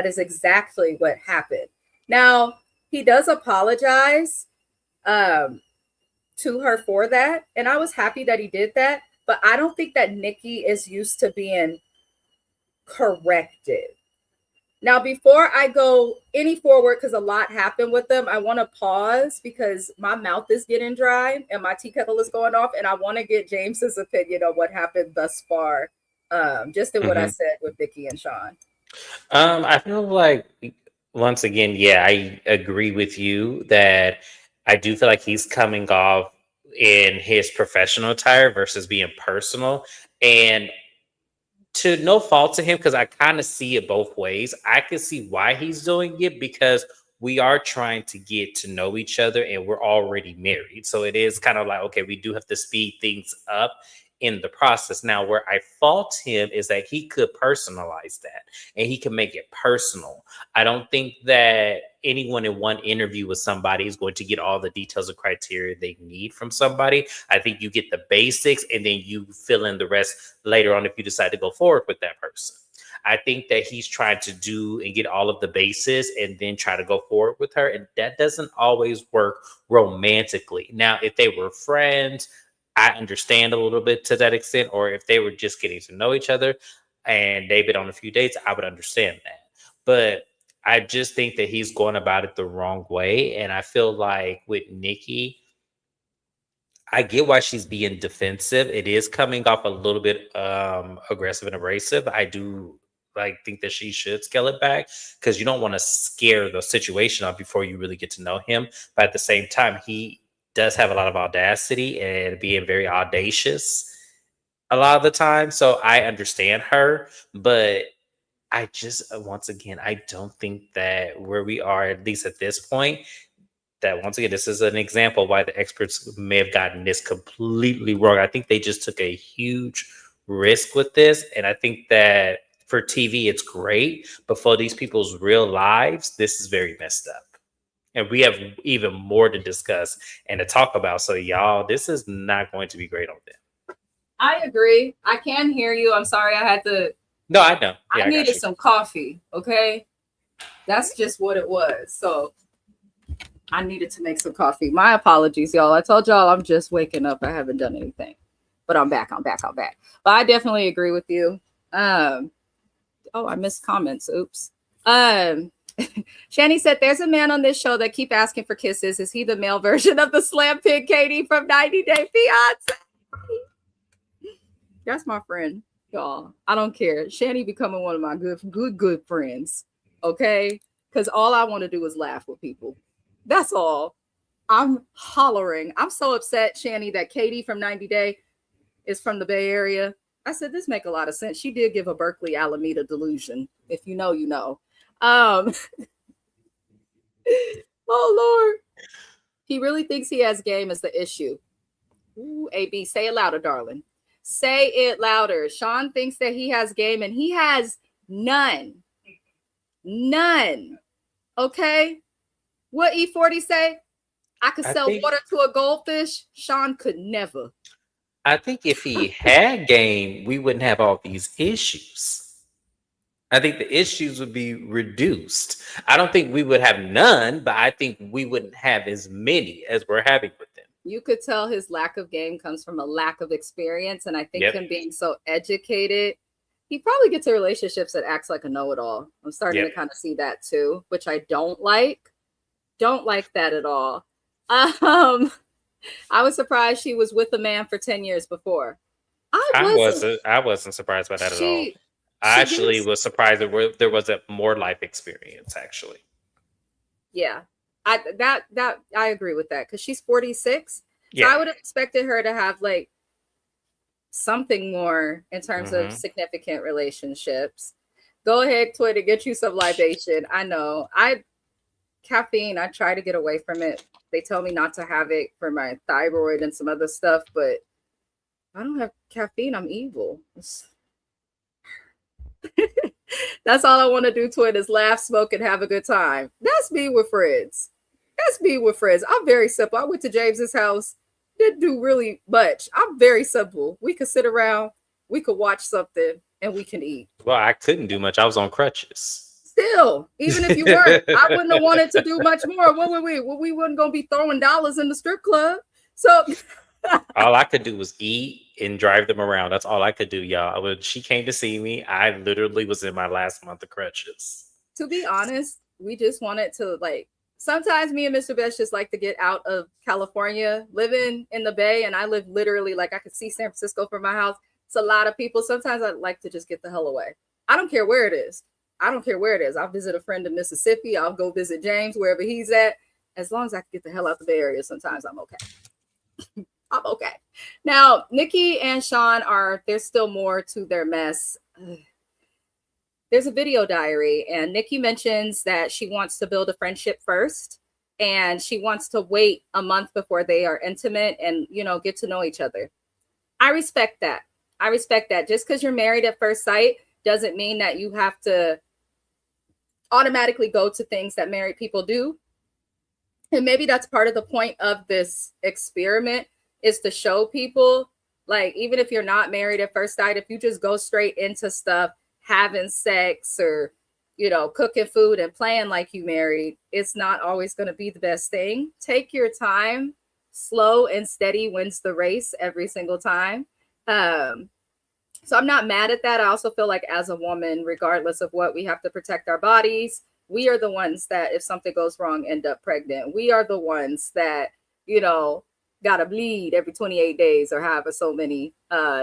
is exactly what happened. Now, he does apologize to her for that, and I was happy that he did that. But I don't think that Nikki is used to being corrected. Now, before I go any forward, because a lot happened with them, I want to pause because my mouth is getting dry and my tea kettle is going off, and I want to get James's opinion on what happened thus far, just in what I said with Vicky and Sean. I feel like once again, yeah, I agree with you that I do feel like he's coming off in his professional attire versus being personal. And to no fault to him, because I kind of see it both ways. I can see why he's doing it because we are trying to get to know each other and we're already married. So it is kind of like, okay, we do have to speed things up in the process. Now, where I fault him is that he could personalize that and he can make it personal. I don't think that anyone in one interview with somebody is going to get all the details and criteria they need from somebody. I think you get the basics and then you fill in the rest later on if you decide to go forward with that person. I think that he's trying to do and get all of the bases and then try to go forward with her. And that doesn't always work romantically. Now, if they were friends, I understand a little bit to that extent, or if they were just getting to know each other and they've been on a few dates, I would understand that. But I just think that he's going about it the wrong way. And I feel like with Nikki, I get why she's being defensive. It is coming off a little bit aggressive and abrasive. I do think that she should scale it back because you don't want to scare the situation up before you really get to know him. But at the same time, he does have a lot of audacity and being very audacious a lot of the time. So I understand her, but I just, once again, I don't think that where we are, at least at this point, that once again, this is an example why the experts may have gotten this completely wrong. I think they just took a huge risk with this. And I think that for TV, it's great, but for these people's real lives, this is very messed up. And we have even more to discuss and to talk about. So, y'all, this is not going to be great on them. I agree. I can hear you. I'm sorry I had to. No, I know. Yeah, I needed some coffee. Okay. That's just what it was. So I needed to make some coffee. My apologies, y'all. I told y'all I'm just waking up. I haven't done anything. But I'm back. But I definitely agree with you. I missed comments. Oops. Shani said, there's a man on this show that keep asking for kisses. Is he the male version of the slam pig Katie from 90 Day Fiance? That's my friend, y'all. I don't care. Shani becoming one of my good friends. Okay? Because all I want to do is laugh with people. That's all. I'm hollering. I'm so upset, Shani, that Katie from 90 Day is from the Bay Area. I said, this make a lot of sense. She did give a Berkeley Alameda delusion. If you know, you know. Oh Lord, he really thinks he has game is the issue. Ooh, AB, say it louder, darling. Say it louder. Sean thinks that he has game and he has none. Okay, what E40 say? I could sell water to a goldfish. Sean could never. I think if he had game, we wouldn't have all these issues. I think the issues would be reduced. I don't think we would have none, but I think we wouldn't have as many as we're having with them. You could tell his lack of game comes from a lack of experience. And I think him being so educated, he probably gets to relationships that acts like a know-it-all. I'm starting to kind of see that too, which I don't like. Don't like that at all. I was surprised she was with a man for 10 years before. I wasn't surprised by that at all. I actually was surprised that there was a more life experience, actually. Yeah, I agree with that because she's 46. Yeah. So I would have expected her to have like something more in terms of significant relationships. Go ahead, Twitter, get you some libation. I know. Caffeine, I try to get away from it. They tell me not to have it for my thyroid and some other stuff, but I don't have caffeine. I'm evil. That's all I want to do, Twitter, is laugh, smoke, and have a good time. That's me with friends. I'm very simple. I went to James's house, didn't do really much. I'm very simple. We could sit around, we could watch something, and we can eat. Well, I couldn't do much. I was on crutches. Still, even if you weren't, I wouldn't have wanted to do much more. What were we? We weren't going to be throwing dollars in the strip club. So all I could do was eat, and drive them around. That's all I could do, y'all. When she came to see me, I literally was in my last month of crutches. To be honest, we just wanted to like. Sometimes me and Mr. Best just like to get out of California, living in the Bay, and I live literally like I could see San Francisco from my house. It's a lot of people. Sometimes I'd like to just get the hell away. I don't care where it is. I don't care where it is. I'll visit a friend in Mississippi. I'll go visit James, wherever he's at. As long as I can get the hell out the Bay Area, sometimes I'm okay. I'm okay. Now, Nikki and Sean there's still more to their mess. There's a video diary, and Nikki mentions that she wants to build a friendship first, and she wants to wait a month before they are intimate and, get to know each other. I respect that. Just because you're married at first sight doesn't mean that you have to automatically go to things that married people do. And maybe that's part of the point of this experiment, is to show people, like, even if you're not married at first sight, if you just go straight into stuff, having sex or, cooking food and playing like you married, it's not always going to be the best thing. Take your time. Slow and steady wins the race every single time. So I'm not mad at that. I also feel like as a woman, regardless of what, we have to protect our bodies. We are the ones that, if something goes wrong, end up pregnant. We are the ones that, got to bleed every 28 days or however so many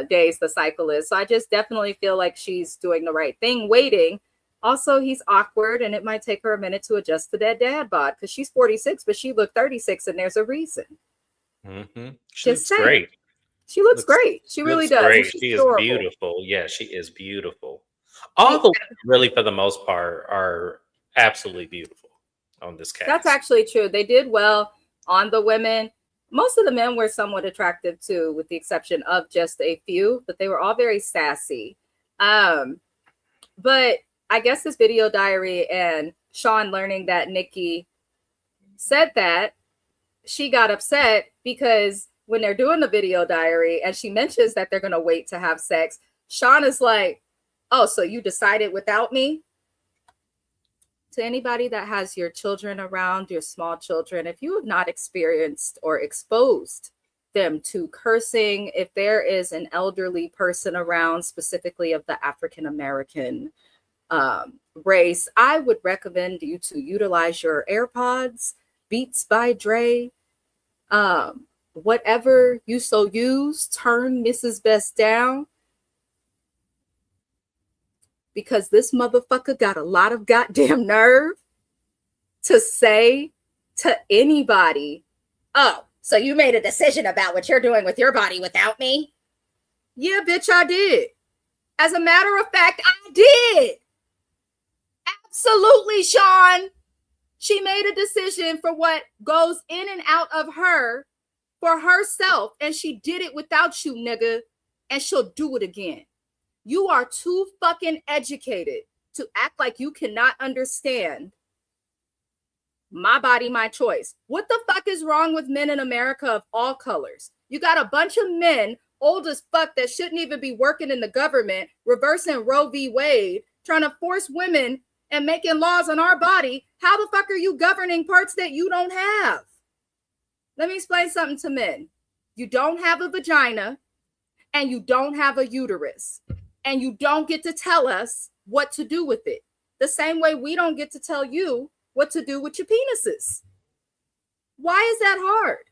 days the cycle is. So I just definitely feel like she's doing the right thing, waiting. Also, he's awkward, and it might take her a minute to adjust to that dad bod, because she's 46, but she looked 36, and there's a reason. Mm-hmm. She looks great. She looks great. She really does. Great. She is beautiful. Yeah, she is beautiful. All the women, really, for the most part, are absolutely beautiful on this cast. That's actually true. They did well on the women. Most of the men were somewhat attractive too, with the exception of just a few, but they were all very sassy. But I guess this video diary and Sean learning that Nikki said that, she got upset because when they're doing the video diary and she mentions that they're going to wait to have sex, Sean is like, oh, so you decided without me? To anybody that has your children around, your small children, if you have not experienced or exposed them to cursing, if there is an elderly person around, specifically of the African-American race, I would recommend you to utilize your AirPods, Beats by Dre, whatever you so use, turn Mrs. Best down, because this motherfucker got a lot of goddamn nerve to say to anybody, oh, so you made a decision about what you're doing with your body without me? Yeah, bitch, I did. As a matter of fact, I did. Absolutely, Sean. She made a decision for what goes in and out of her for herself, and she did it without you, nigga, and she'll do it again. You are too fucking educated to act like you cannot understand my body, my choice. What the fuck is wrong with men in America of all colors? You got a bunch of men, old as fuck, that shouldn't even be working in the government, reversing Roe v. Wade, trying to force women and making laws on our body. How the fuck are you governing parts that you don't have? Let me explain something to men. You don't have a vagina, and you don't have a uterus, and you don't get to tell us what to do with it. The same way we don't get to tell you what to do with your penises. Why is that hard?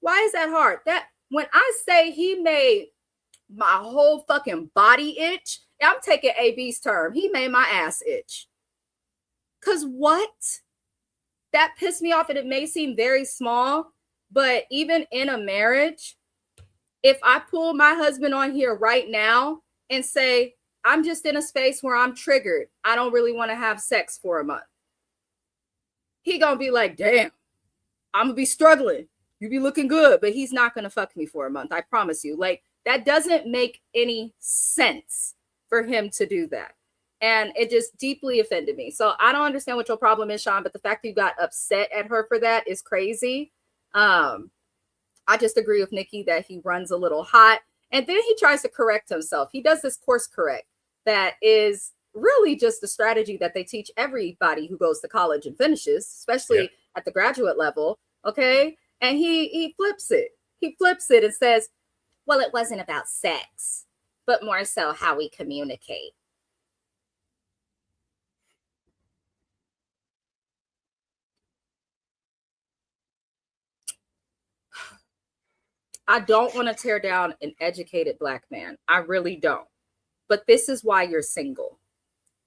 Why is that hard? That when I say he made my whole fucking body itch, I'm taking AB's term. He made my ass itch. Cause what? That pissed me off, and it may seem very small, but even in a marriage, if I pull my husband on here right now and say, I'm just in a space where I'm triggered, I don't really want to have sex for a month, he gonna be like, damn, I'm gonna be struggling. You be looking good, but he's not gonna fuck me for a month. I promise you. Like, that doesn't make any sense for him to do that. And it just deeply offended me. So I don't understand what your problem is, Sean, but the fact that you got upset at her for that is crazy. I just agree with Nikki that he runs a little hot, and then he tries to correct himself. He does this course correct that is really just a strategy that they teach everybody who goes to college and finishes, especially at the graduate level. Okay. And he flips it. He flips it and says, Well, it wasn't about sex, but more so how we communicate. I don't want to tear down an educated Black man. I really don't. But this is why you're single.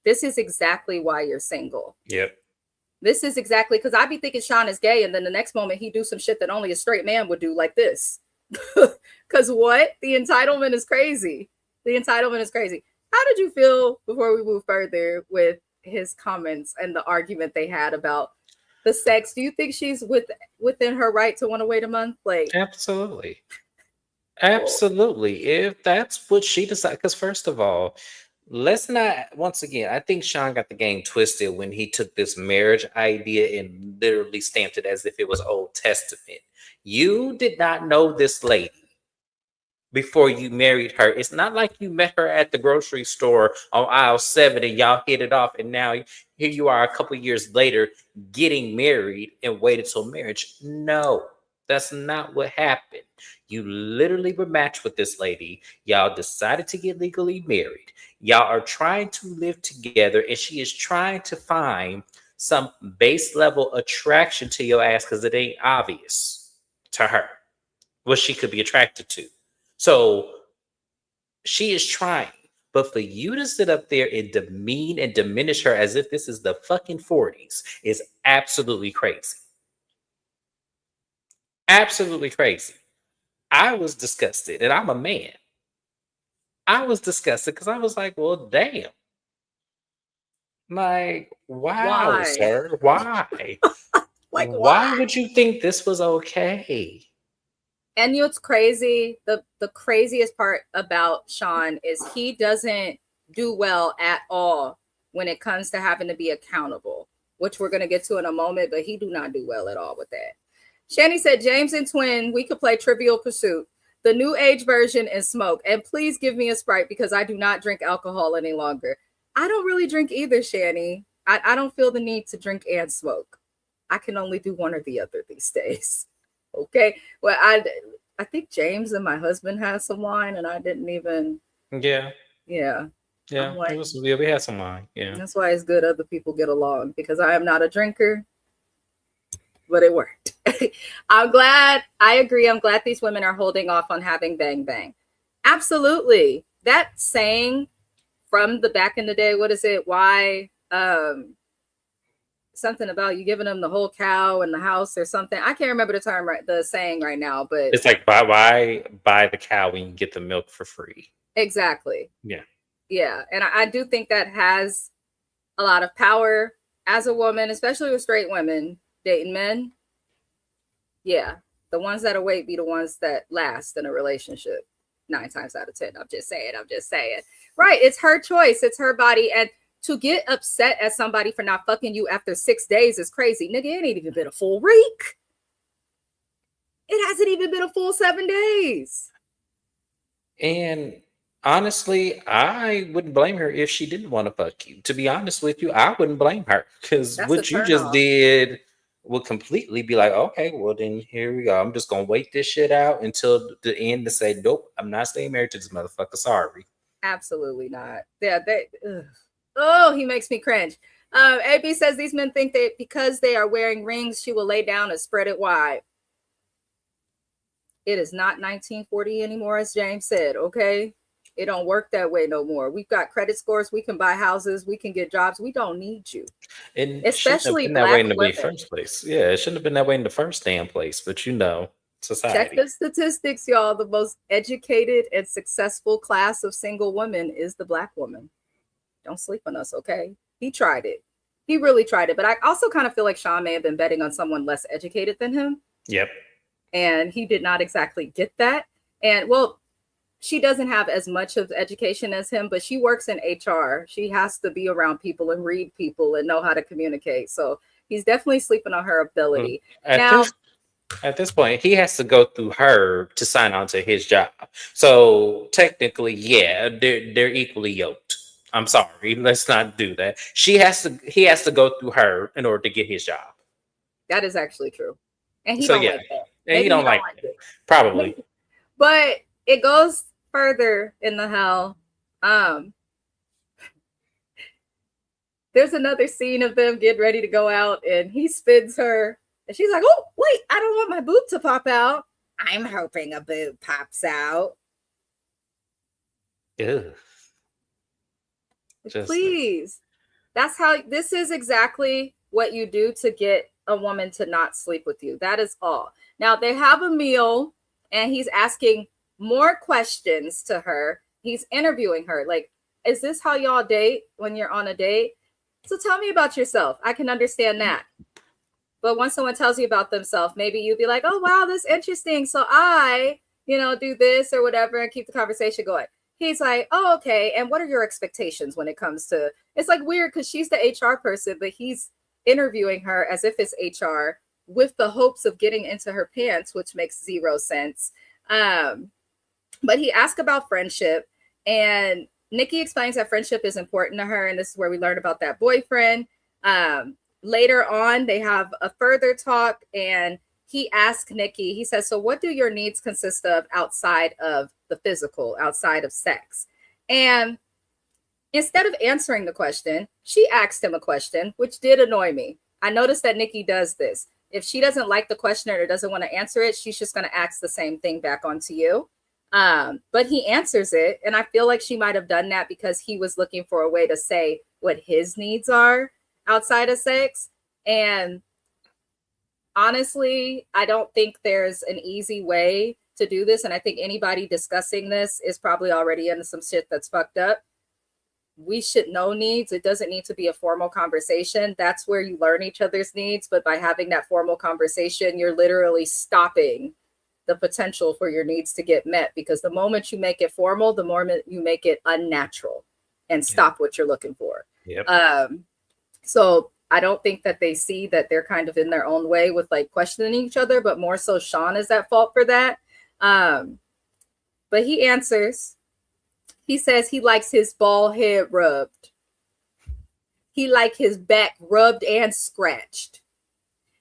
This is exactly why you're single. Yep. This is exactly because I be thinking Sean is gay, and then the next moment he do some shit that only a straight man would do, like this. Because what? The entitlement is crazy. The entitlement is crazy. How did you feel before we move further with his comments and the argument they had about the sex? Do you think she's within her right to want to wait a month? Like, absolutely. Absolutely. If that's what she decides, because first of all, let's not, once again, I think Sean got the game twisted when he took this marriage idea and literally stamped it as if it was Old Testament. You did not know this lady before you married her. It's not like you met her at the grocery store on aisle 7 and y'all hit it off, and now here you are a couple years later getting married and waited till marriage. No, that's not what happened. You literally were matched with this lady. Y'all decided to get legally married. Y'all are trying to live together, and she is trying to find some base level attraction to your ass because it ain't obvious to her what she could be attracted to. So she is trying. But for you to sit up there and demean and diminish her as if this is the fucking 40s is absolutely crazy. Absolutely crazy. I was disgusted, and I'm a man. I was disgusted because I was like, well, damn. Like, wow, why? sir. Why? Like, why would you think this was okay? And you know what's crazy? The craziest part about Sean is he doesn't do well at all when it comes to having to be accountable, which we're going to get to in a moment, but he do not do well at all with that. Shani said, James and Twin, we could play Trivial Pursuit, the new age version, and smoke. And please give me a Sprite because I do not drink alcohol any longer. I don't really drink either, Shani. I don't feel the need to drink and smoke. I can only do one or the other these days. Okay. Well, I think James and my husband had some wine, and I didn't even. Yeah. Yeah. Like, we had some wine. Yeah. That's why it's good other people get along, because I am not a drinker, but it worked. I'm glad. I agree. I'm glad these women are holding off on having bang bang. Absolutely. That saying from the back in the day, what is it? Why? Something about you giving them the whole cow in the house or something. I can't remember the term, the saying right now, but it's like, why buy the cow when you get the milk for free? Exactly. Yeah. Yeah. And I do think that has a lot of power as a woman, especially with straight women dating men. Yeah. The ones that wait be the ones that last in a relationship 9 times out of 10. I'm just saying. Right. It's her choice. It's her body. And to get upset at somebody for not fucking you after 6 days is crazy. Nigga, it ain't even been a full week. It hasn't even been a full 7 days. And honestly, I wouldn't blame her if she didn't want to fuck you. To be honest with you, I wouldn't blame her, because what you just did would completely be like, okay, well then here we go. I'm just gonna wait this shit out until the end to say, nope, I'm not staying married to this motherfucker. Sorry. Absolutely not. Yeah, oh, he makes me cringe. AB says these men think that because they are wearing rings, she will lay down and spread it wide. It is not 1940 anymore, as James said, okay? It don't work that way no more. We've got credit scores. We can buy houses. We can get jobs. We don't need you. And especially that way in the first place. Yeah, it shouldn't have been that way in the first damn place, but society. Check the statistics, y'all. The most educated and successful class of single women is the Black woman. Don't sleep on us, okay? He tried it. He really tried it. But I also kind of feel like Sean may have been betting on someone less educated than him. Yep. And he did not exactly get that. And well, she doesn't have as much of education as him, but she works in HR. She has to be around people and read people and know how to communicate. So he's definitely sleeping on her ability. At this point, he has to go through her to sign on to his job. So technically, yeah, they're equally yoked. I'm sorry, let's not do that. He has to go through her in order to get his job. That is actually true. And he don't like that. And he don't like it. Probably. But it goes further in the hell. There's another scene of them getting ready to go out, and he spins her, and she's like, "Oh, wait, I don't want my boob to pop out. I'm hoping a boob pops out." Ew. Please. That's how this is exactly what you do to get a woman to not sleep with you. That is all. Now they have a meal and he's asking more questions to her. He's interviewing her. Like, is this how y'all date when you're on a date? So tell me about yourself. I can understand that. But once someone tells you about themselves, maybe you'd be like, oh, wow, that's interesting. So I, do this or whatever and keep the conversation going. He's like, oh, okay. And what are your expectations when it comes to, it's like weird because she's the HR person, but he's interviewing her as if it's HR with the hopes of getting into her pants, which makes zero sense. But he asked about friendship, and Nikki explains that friendship is important to her. And this is where we learn about that boyfriend. Later on, they have a further talk, and he asks Nikki, he says, so what do your needs consist of outside of the physical, outside of sex? And instead of answering the question, she asked him a question, which did annoy me. I noticed that Nikki does this. If she doesn't like the question or doesn't want to answer it, she's just going to ask the same thing back onto you. But he answers it. And I feel like she might have done that because he was looking for a way to say what his needs are outside of sex. And honestly, I don't think there's an easy way to do this. And I think anybody discussing this is probably already into some shit that's fucked up. We should know needs. It doesn't need to be a formal conversation. That's where you learn each other's needs. But by having that formal conversation, you're literally stopping the potential for your needs to get met, because the moment you make it formal, the moment you make it unnatural and stop what you're looking for. Yep. So I don't think that they see that they're kind of in their own way with like questioning each other, but more so Sean is at fault for that. But he answers. He says he likes his bald head rubbed. He like his back rubbed and scratched.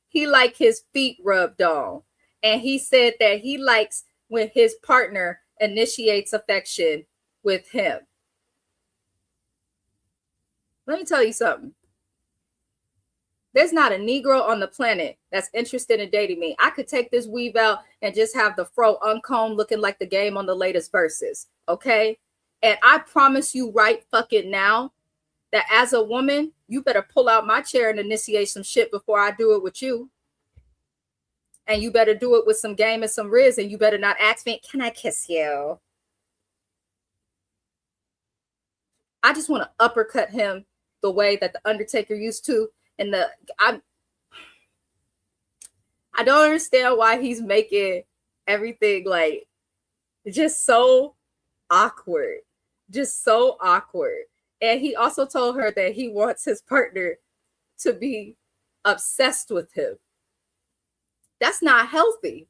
He like his feet rubbed on. And he said that he likes when his partner initiates affection with him. Let me tell you something. There's not a Negro on the planet that's interested in dating me. I could take this weave out and just have the fro uncombed looking like the game on the latest verses. Okay? And I promise you right fucking now that as a woman, you better pull out my chair and initiate some shit before I do it with you. And you better do it with some game and some riz, and you better not ask me, can I kiss you? I just want to uppercut him the way that the Undertaker used to. And I don't understand why he's making everything like just so awkward. Just so awkward. And he also told her that he wants his partner to be obsessed with him. That's not healthy.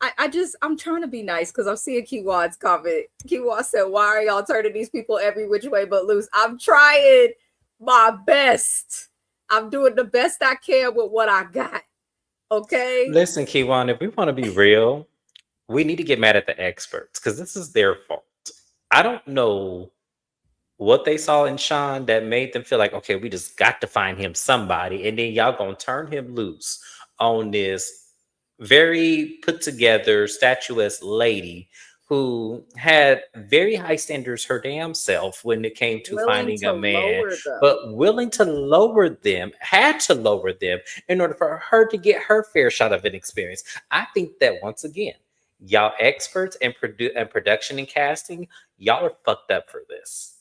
I'm trying to be nice because I'm seeing Kiwan's comment. Kiwan said, why are y'all turning these people every which way but loose? I'm trying my best. I'm doing the best I can with what I got. Okay? Listen, Kiwan, if we want to be real, we need to get mad at the experts because this is their fault. I don't know what they saw in Sean that made them feel like, okay, we just got to find him somebody. And then y'all gonna turn him loose on this very put together, statuesque lady who had very high standards her damn self when it came to finding a man, but willing to lower them, had to lower them in order for her to get her fair shot of an experience. I think that once again, y'all experts in production and casting, y'all are fucked up for this.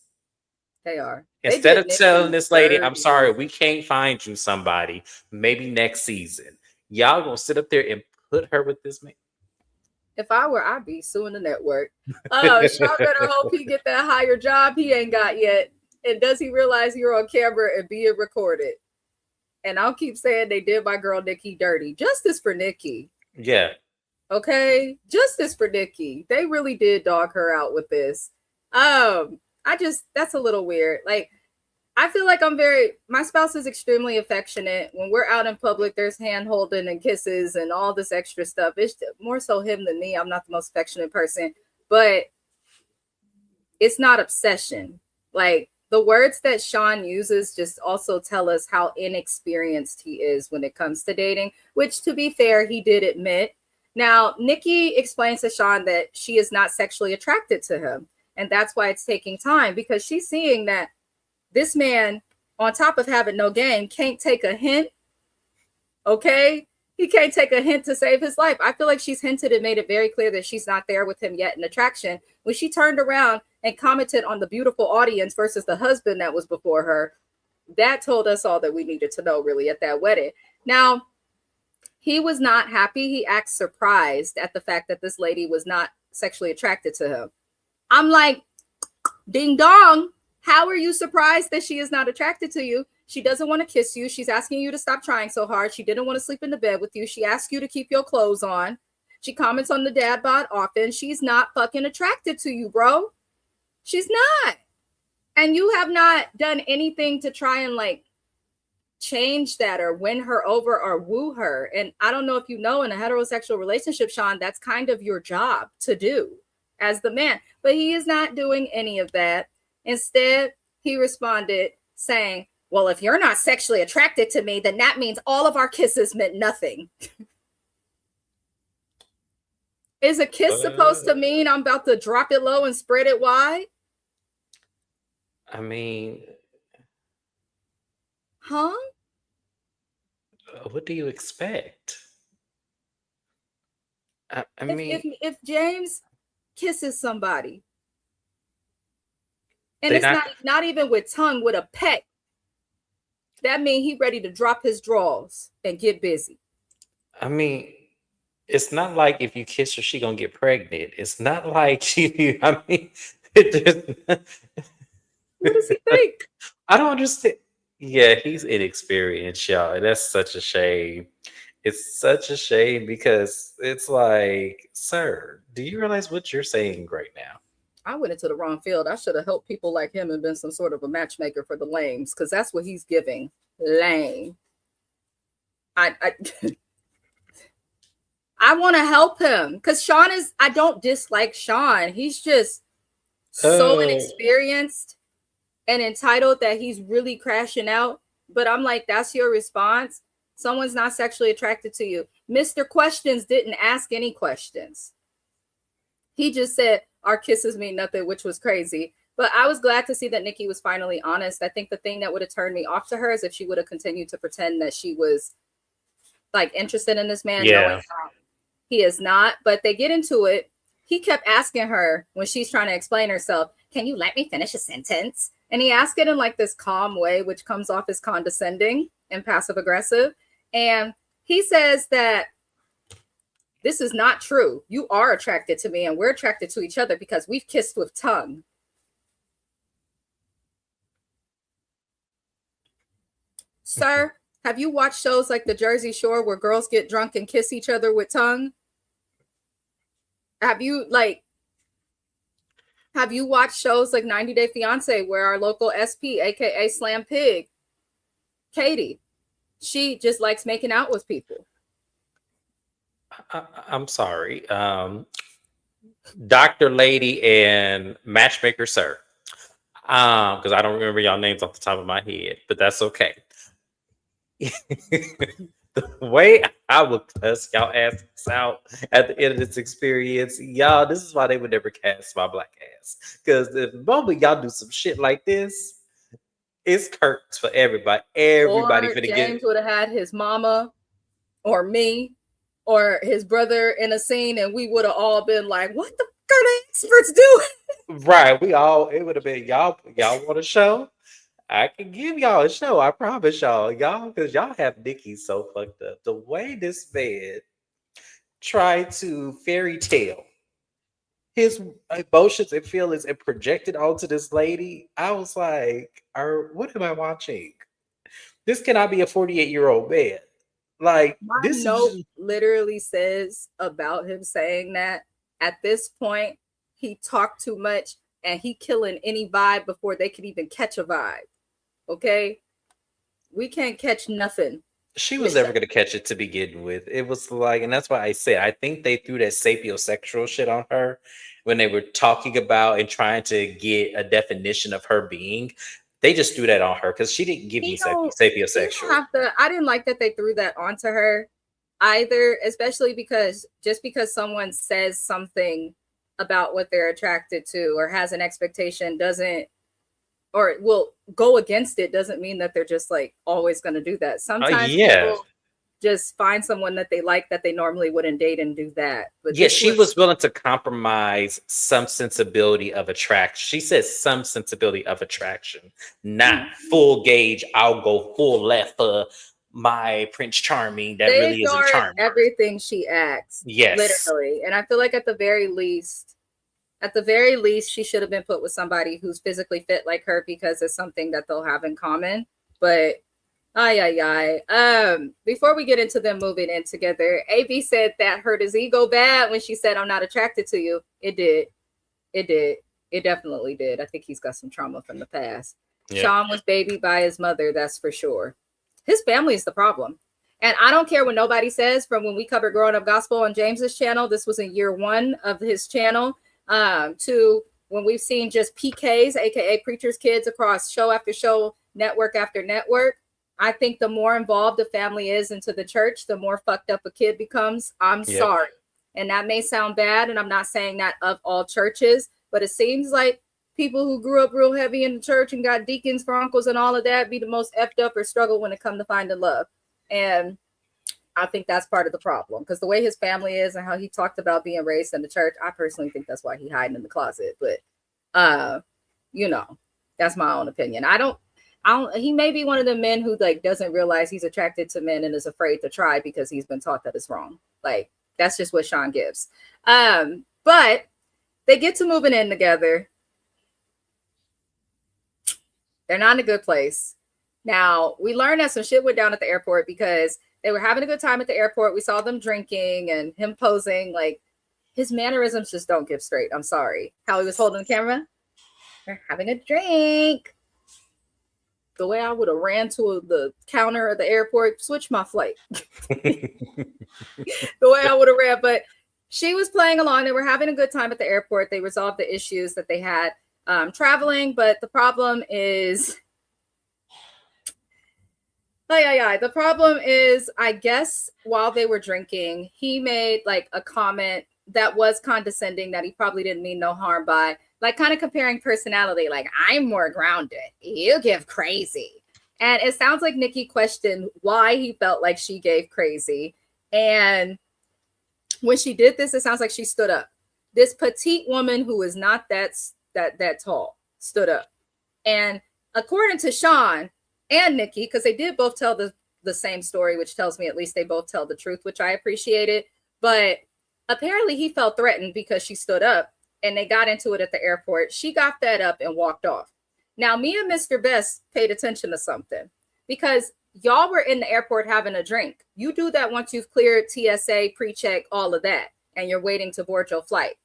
They are. Instead of telling this lady, I'm sorry, we can't find you somebody, maybe next season, y'all gonna sit up there and put her with this man. If I were, I'd be suing the network. Sean better hope he get that higher job he ain't got yet. And does he realize you're on camera and being recorded? And I'll keep saying they did my girl Nikki dirty. Justice for Nikki. Yeah. Okay? Justice for Nikki. They really did dog her out with this. That's a little weird. Like, I feel like my spouse is extremely affectionate. When we're out in public, there's hand holding and kisses and all this extra stuff. It's more so him than me. I'm not the most affectionate person, but it's not obsession. Like the words that Sean uses just also tell us how inexperienced he is when it comes to dating, which to be fair, he did admit. Now, Nikki explains to Sean that she is not sexually attracted to him. And that's why it's taking time, because she's seeing that this man, on top of having no game, can't take a hint. Okay. He can't take a hint to save his life. I feel like she's hinted and made it very clear that she's not there with him yet in attraction. When she turned around and commented on the beautiful audience versus the husband that was before her, that told us all that we needed to know really at that wedding. Now, he was not happy. He acts surprised at the fact that this lady was not sexually attracted to him. I'm like, ding dong. How are you surprised that she is not attracted to you? She doesn't want to kiss you. She's asking you to stop trying so hard. She didn't want to sleep in the bed with you. She asks you to keep your clothes on. She comments on the dad bod often. She's not fucking attracted to you, bro. She's not. And you have not done anything to try and like change that or win her over or woo her. And I don't know if you know, in a heterosexual relationship, Sean, that's kind of your job to do as the man. But he is not doing any of that. Instead, he responded saying, well, if you're not sexually attracted to me, then that means all of our kisses meant nothing. Is a kiss supposed to mean I'm about to drop it low and spread it wide? I mean, huh? What do you expect? I mean, if James kisses somebody, and it's not even with tongue, with a peck, that means he ready to drop his drawers and get busy. I mean, it's not like if you kiss her, she gonna get pregnant. It's not like she. I mean, what does he think? I don't understand. Yeah, he's inexperienced, y'all. And that's such a shame. It's such a shame because it's like, sir, do you realize what you're saying right now? I went into the wrong field. I should have helped people like him and been some sort of a matchmaker for the lames, because that's what he's giving. Lame. I want to help him because Sean is, I don't dislike Sean. He's just so inexperienced and entitled that he's really crashing out. But I'm like, that's your response? Someone's not sexually attracted to you. Mr. Questions didn't ask any questions. He just said, our kisses mean nothing, which was crazy. But I was glad to see that Nikki was finally honest. I think the thing that would have turned me off to her is if she would have continued to pretend that she was like interested in this man. Yeah. He is not, but they get into it. He kept asking her when she's trying to explain herself, can you let me finish a sentence? And he asked it in like this calm way, which comes off as condescending and passive aggressive. And he says that this is not true. You are attracted to me and we're attracted to each other because we've kissed with tongue. Sir, have you watched shows like The Jersey Shore where girls get drunk and kiss each other with tongue? Have you watched shows like 90 Day Fiance where our local SP, aka Slam Pig, Katie, she just likes making out with people? I'm sorry. Dr. Lady and Matchmaker Sir. Because I don't remember y'all names off the top of my head, but that's okay. The way I would cuss y'all asses out at the end of this experience, y'all, this is why they would never cast my black ass. Because the moment y'all do some shit like this, it's curtains for everybody. Everybody or finna James get. would have had his mama or me or his brother in a scene, and we would have all been like, "What the fuck are the experts doing?" Right, it would have been y'all want a show? I can give y'all a show. I promise y'all, because y'all have Nikki so fucked up. The way this man tried to fairy tale his emotions and feelings and project it onto this lady, I was like, what am I watching? This cannot be a 48-year-old man. Like, My this note literally says about him saying that at this point, he talked too much and he killing any vibe before they could even catch a vibe. Okay, we can't catch nothing. She was never going to catch it to begin with. It was like, and that's why I say I think they threw that sapiosexual shit on her when they were talking about and trying to get a definition of her being. They just threw that on her because she didn't give me sapiosexual. I didn't like that they threw that onto her either, especially because just because someone says something about what they're attracted to or has an expectation doesn't, or will go against it, doesn't mean that they're just like always going to do that. Sometimes people just find someone that they like that they normally wouldn't date and do that. But yeah, she was willing to compromise some sensibility of attraction. She says some sensibility of attraction, not full gauge. I'll go full left for my Prince Charming. That really isn't charming. Everything she acts, yes, literally. And I feel like at the very least, she should have been put with somebody who's physically fit like her because it's something that they'll have in common. But before we get into them moving in together, AB said that hurt his ego bad when she said, "I'm not attracted to you." It did. It definitely did. I think he's got some trauma from the past. Yeah. Sean was babied by his mother, that's for sure. His family is the problem. And I don't care what nobody says. From when we covered Growing Up Gospel on James's channel, this was in year 1 of his channel, to when we've seen just PKs, aka preachers' kids, across show after show, network after network. I think the more involved the family is into the church, the more fucked up a kid becomes. I'm sorry. And that may sound bad, and I'm not saying that of all churches, but it seems like people who grew up real heavy in the church and got deacons for uncles and all of that be the most effed up or struggle when it comes to finding love. And I think that's part of the problem, because the way his family is and how he talked about being raised in the church, I personally think that's why he's hiding in the closet. But, that's my own opinion. He may be one of the men who like doesn't realize he's attracted to men and is afraid to try because he's been taught that it's wrong. Like, that's just what Sean gives. But they get to moving in together. They're not in a good place. Now, we learned that some shit went down at the airport because they were having a good time at the airport. We saw them drinking and him posing. Like, his mannerisms just don't give straight. I'm sorry. How he was holding the camera. They're having a drink. The way I would have ran to the counter at the airport, switch my flight. The way I would have ran. But she was playing along. They were having a good time at the airport. They resolved the issues that they had traveling. But the problem is... The problem is, I guess while they were drinking, he made like a comment that was condescending that he probably didn't mean no harm by, like kind of comparing personality, like, I'm more grounded, you give crazy. And it sounds like Nikki questioned why he felt like she gave crazy. And when she did this, it sounds like she stood up. This petite woman who is not that tall stood up. And according to Sean and Nikki, because they did both tell the same story, which tells me at least they both tell the truth, which I appreciated. But apparently he felt threatened because she stood up and they got into it at the airport. She got fed up and walked off. Now, me and Mr. Best paid attention to something, because y'all were in the airport having a drink. You do that once you've cleared TSA, pre-check, all of that, and you're waiting to board your flight.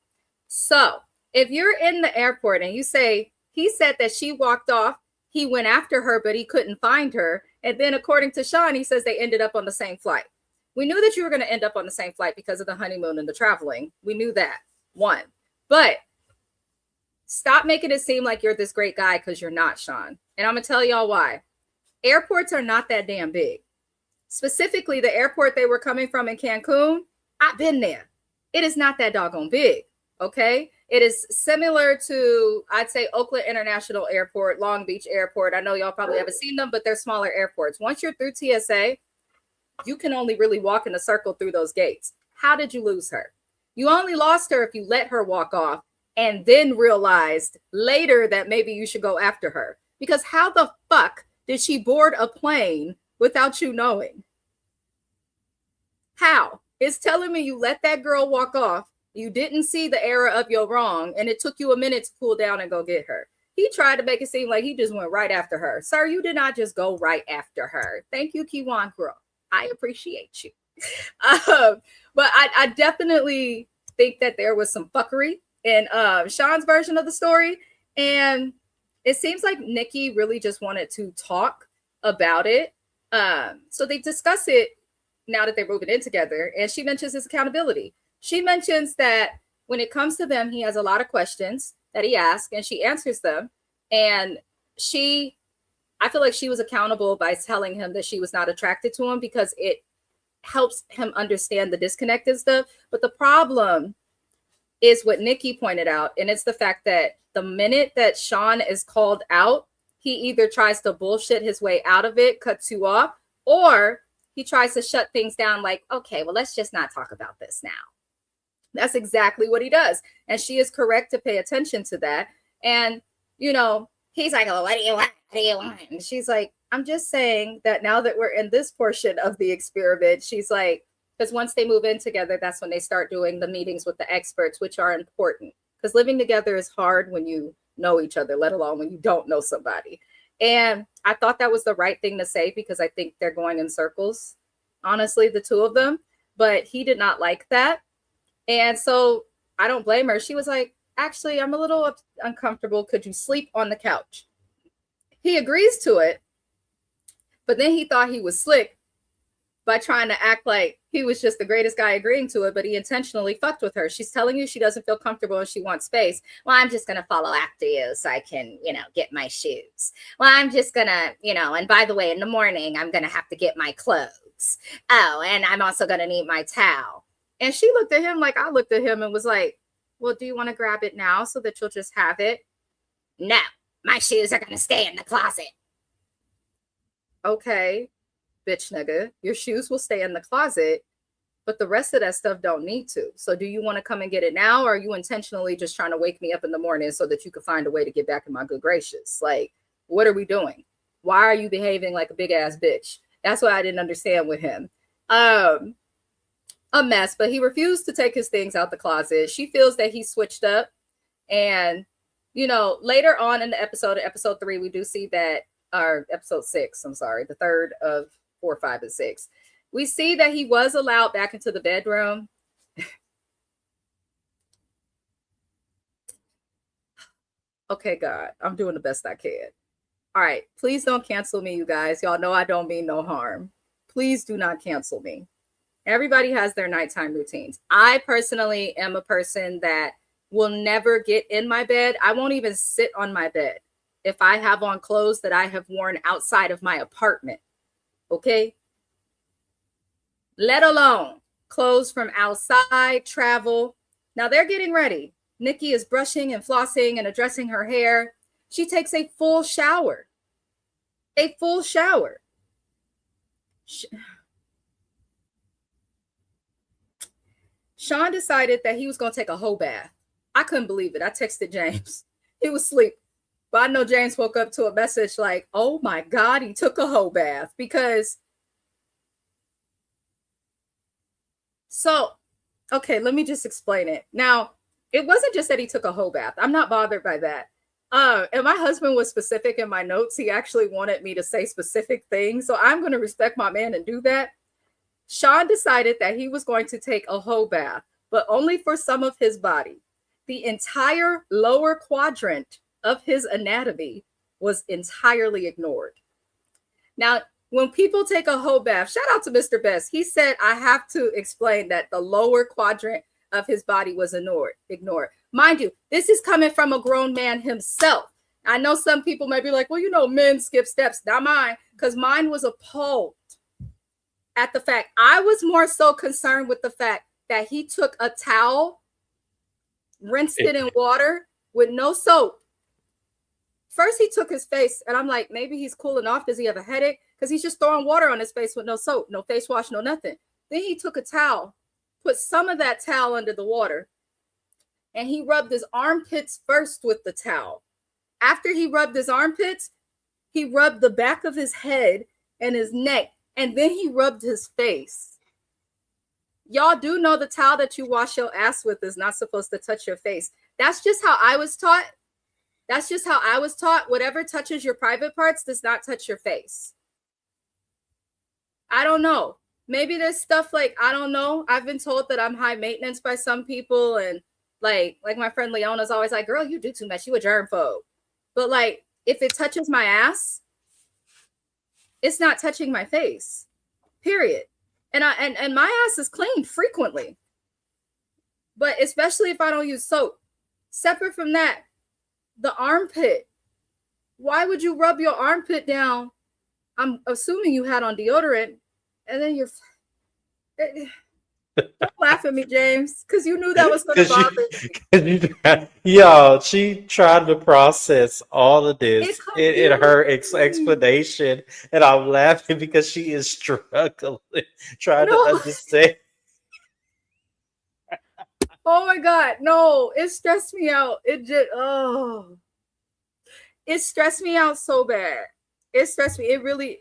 So if you're in the airport and you say, he said that she walked off, he went after her, but he couldn't find her. And then according to Sean, he says they ended up on the same flight. We knew that you were going to end up on the same flight because of the honeymoon and the traveling. We knew that, one. But stop making it seem like you're this great guy, because you're not, Sean. And I'm going to tell y'all why. Airports are not that damn big. Specifically, the airport they were coming from in Cancun, I've been there. It is not that doggone big, okay? It is similar to, I'd say, Oakland International Airport, Long Beach Airport. I know y'all probably haven't seen them, but they're smaller airports. Once you're through TSA, you can only really walk in a circle through those gates. How did you lose her? You only lost her if you let her walk off and then realized later that maybe you should go after her. Because how the fuck did she board a plane without you knowing? How? It's telling me you let that girl walk off. You didn't see the error of your wrong, and it took you a minute to cool down and go get her. He tried to make it seem like he just went right after her. Sir, you did not just go right after her. Thank you, Kiwan Girl. I appreciate you. But I definitely think that there was some fuckery in Sean's version of the story. And it seems like Nikki really just wanted to talk about it. So they discuss it now that they're moving in together, and she mentions his accountability. She mentions that when it comes to them, he has a lot of questions that he asks, and she answers them. And I feel like she was accountable by telling him that she was not attracted to him, because it helps him understand the disconnect and stuff. But the problem is what Nikki pointed out, and it's the fact that the minute that Sean is called out, he either tries to bullshit his way out of it, cuts you off, or he tries to shut things down like, okay, well, let's just not talk about this now. That's exactly what he does. And she is correct to pay attention to that. And, you know, he's like, oh, what do you want? What do you want? And she's like, I'm just saying that now that we're in this portion of the experiment, she's like, because once they move in together, that's when they start doing the meetings with the experts, which are important, because living together is hard when you know each other, let alone when you don't know somebody. And I thought that was the right thing to say, because I think they're going in circles, honestly, the two of them. But he did not like that. And so I don't blame her. She was like, actually, I'm a little uncomfortable. Could you sleep on the couch? He agrees to it. But then he thought he was slick by trying to act like he was just the greatest guy agreeing to it, but he intentionally fucked with her. She's telling you she doesn't feel comfortable and she wants space. Well, I'm just going to follow after you so I can, get my shoes. Well, I'm just going to, and by the way, in the morning, I'm going to have to get my clothes. Oh, and I'm also going to need my towel. And she looked at him like I looked at him and was like, well, do you want to grab it now so that you'll just have it? No, my shoes are going to stay in the closet. Okay, bitch nigga, your shoes will stay in the closet, but the rest of that stuff don't need to. So do you want to come and get it now, or are you intentionally just trying to wake me up in the morning so that you can find a way to get back in my good graces? Like, what are we doing? Why are you behaving like a big ass bitch? That's what I didn't understand with him. A mess, but he refused to take his things out the closet. She feels that he switched up. And, later on in the episode 3, we do see that, or episode 6, I'm sorry, the third of 4, 5, and 6. We see that he was allowed back into the bedroom. Okay, God, I'm doing the best I can. All right, please don't cancel me, you guys. Y'all know I don't mean no harm. Please do not cancel me. Everybody has their nighttime routines. I personally am a person that will never get in my bed. I won't even sit on my bed if I have on clothes that I have worn outside of my apartment. Okay? Let alone clothes from outside, travel. Now they're getting ready. Nikki is brushing and flossing and addressing her hair. She takes a full shower. A full shower. Sean decided that he was going to take a whole bath. I couldn't believe it. I texted James. He was asleep. But I know James woke up to a message like, oh my God, he took a whole bath. Because, okay, let me just explain it. Now, it wasn't just that he took a whole bath. I'm not bothered by that. And my husband was specific in my notes. He actually wanted me to say specific things. So I'm going to respect my man and do that. Sean decided that he was going to take a whole bath, but only for some of his body. The entire lower quadrant of his anatomy was entirely ignored. Now, when people take a whole bath, shout out to Mr. Best. He said, I have to explain that the lower quadrant of his body was ignored. Mind you, this is coming from a grown man himself. I know some people may be like, well, men skip steps. Not mine, because mine was appalled at the fact. I was more so concerned with the fact that he took a towel, rinsed it in water with no soap. First, he took his face, and I'm like, maybe he's cooling off. Does he have a headache? Because he's just throwing water on his face with no soap, no face wash, no nothing. Then he took a towel, put some of that towel under the water, and he rubbed his armpits first with the towel. After he rubbed his armpits, he rubbed the back of his head and his neck, and then he rubbed his face. Y'all do know the towel that you wash your ass with is not supposed to touch your face. That's just how I was taught. That's just how I was taught. Whatever touches your private parts does not touch your face. I don't know. Maybe there's stuff like, I don't know. I've been told that I'm high maintenance by some people. And like my friend Leona's always like, girl, you do too much. You a germaphobe. But like, if it touches my ass, it's not touching my face. Period. And my ass is cleaned frequently. But especially if I don't use soap. Separate from that, the armpit. Why would you rub your armpit down? I'm assuming you had on deodorant, and then you're. Don't laugh at me, James, because you knew that was going to bother me. Yo, she tried to process all of this in her explanation, and I'm laughing because she is struggling, trying to understand. Oh my God, no, it stressed me out. It stressed me out so bad. It stressed me. It really.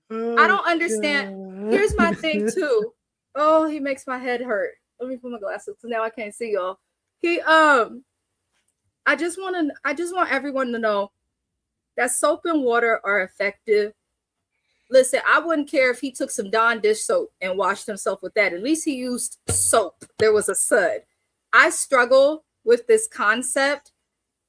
I don't understand. Here's my thing too. Oh, he makes my head hurt. Let me put my glasses because now I can't see y'all. I just want everyone to know that soap and water are effective. Listen, I wouldn't care if he took some Dawn dish soap and washed himself with that. At least he used soap. There was a sud. I struggle with this concept.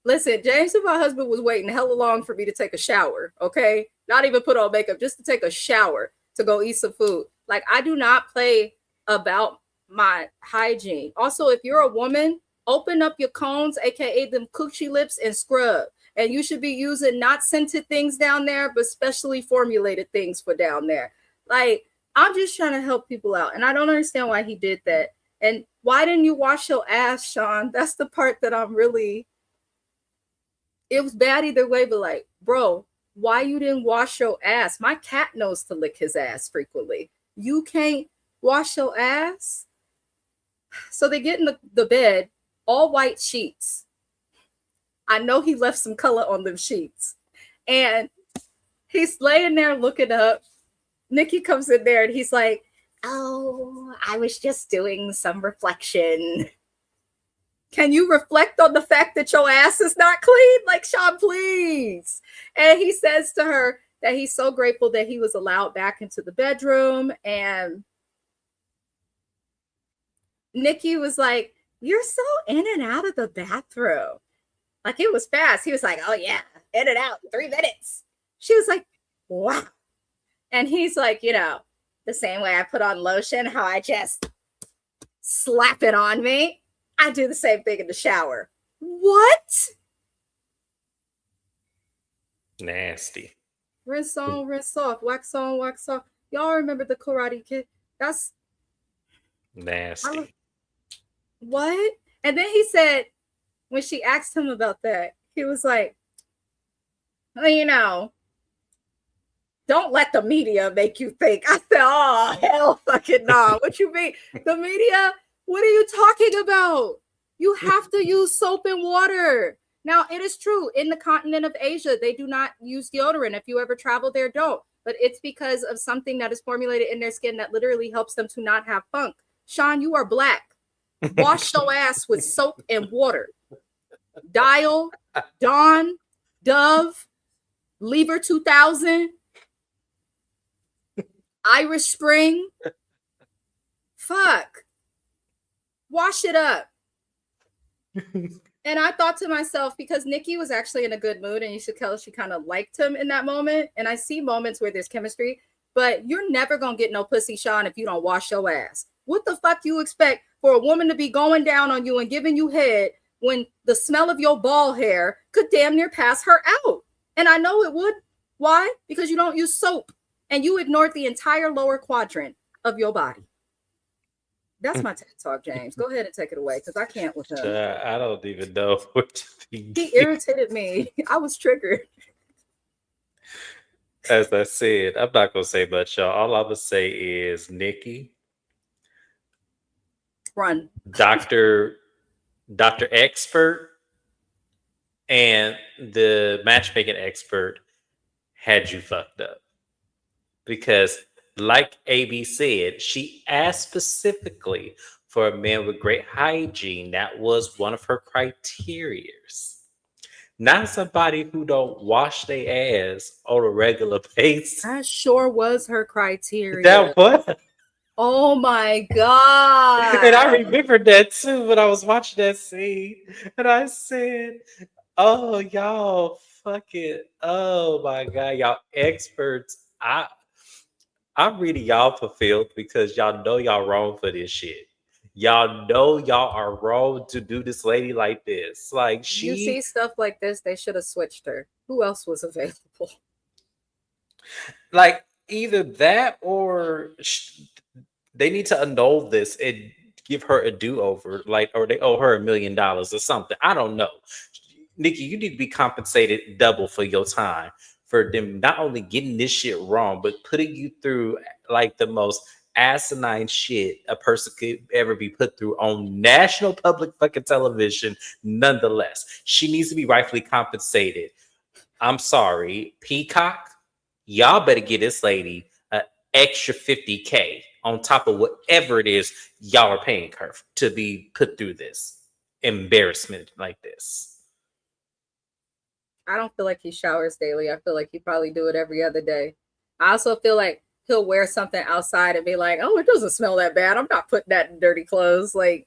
Listen, James and my husband was waiting hella long for me to take a shower, okay? Not even put on makeup, just to take a shower to go eat some food. Like, I do not play about my hygiene. Also, if you're a woman, open up your cones, aka them coochie lips, and scrub. And you should be using not scented things down there, but specially formulated things for down there. Like, I'm just trying to help people out. And I don't understand why he did that. And why didn't you wash your ass, Sean? That's the part that I'm really... It was bad either way, but like, bro, why you didn't wash your ass? My cat knows to lick his ass frequently. You can't wash your ass? So they get in the bed, all white sheets. I know he left some color on them sheets. And he's laying there looking up. Nikki comes in there and he's like, oh, I was just doing some reflection. Can you reflect on the fact that your ass is not clean? Like, Sean, please. And he says to her that he's so grateful that he was allowed back into the bedroom. And Nikki was like, you're so in and out of the bathroom. Like, it was fast. He was like, oh, yeah, in and out, 3 minutes. She was like, wow. And he's like, the same way I put on lotion, how I just slap it on me. I do the same thing in the shower. What? Nasty. Rinse on, rinse off. Wax on, wax off. Y'all remember the Karate Kid? That's nasty. What? And then he said, when she asked him about that, he was like, well, don't let the media make you think. I said, oh, hell fucking no. What you mean? The media? What are you talking about? You have to use soap and water. Now, it is true. In the continent of Asia, they do not use deodorant. If you ever travel there, don't. But it's because of something that is formulated in their skin that literally helps them to not have funk. Sean, you are Black. Wash your ass with soap and water. Dial, Dawn, Dove, Lever 2000, Irish Spring. Fuck. Wash it up. And I thought to myself, because Nikki was actually in a good mood and you should tell she kind of liked him in that moment. And I see moments where there's chemistry, but you're never going to get no pussy, Sean, if you don't wash your ass. What the fuck you expect for a woman to be going down on you and giving you head when the smell of your ball hair could damn near pass her out? And I know it would. Why? Because you don't use soap and you ignored the entire lower quadrant of your body. That's my TED Talk, James. Go ahead and take it away because I can't with him. I don't even know what to think. He irritated me. I was triggered. As I said, I'm not going to say much, y'all. All I'm going to say is Nikki. Run. Dr. Expert and the matchmaking expert had you fucked up. Because like AB said, she asked specifically for a man with great hygiene. That was one of her criterias. Not somebody who don't wash their ass on a regular basis. That sure was her criteria. That was. Oh my God. And I remembered that too when I was watching that scene. And I said, oh, y'all fucking, oh my God, y'all experts. I'm reading y'all fulfilled because y'all know y'all wrong for this shit. Y'all know y'all are wrong to do this lady like this. Like You see stuff like this, they should have switched her. Who else was available? like either that or they need to annul this and give her a do-over, like, or they owe her $1,000,000 or something. I don't know. Nikki, you need to be compensated double for your time for them not only getting this shit wrong, but putting you through like the most asinine shit a person could ever be put through on national public fucking television. Nonetheless, she needs to be rightfully compensated. I'm sorry, Peacock, y'all better get this lady an extra 50K on top of whatever it is y'all are paying her to be put through this embarrassment like this. I don't feel like he showers daily. I feel like he probably do it every other day. I also feel like he'll wear something outside and be like, "Oh, it doesn't smell that bad. I'm not putting that in dirty clothes." Like,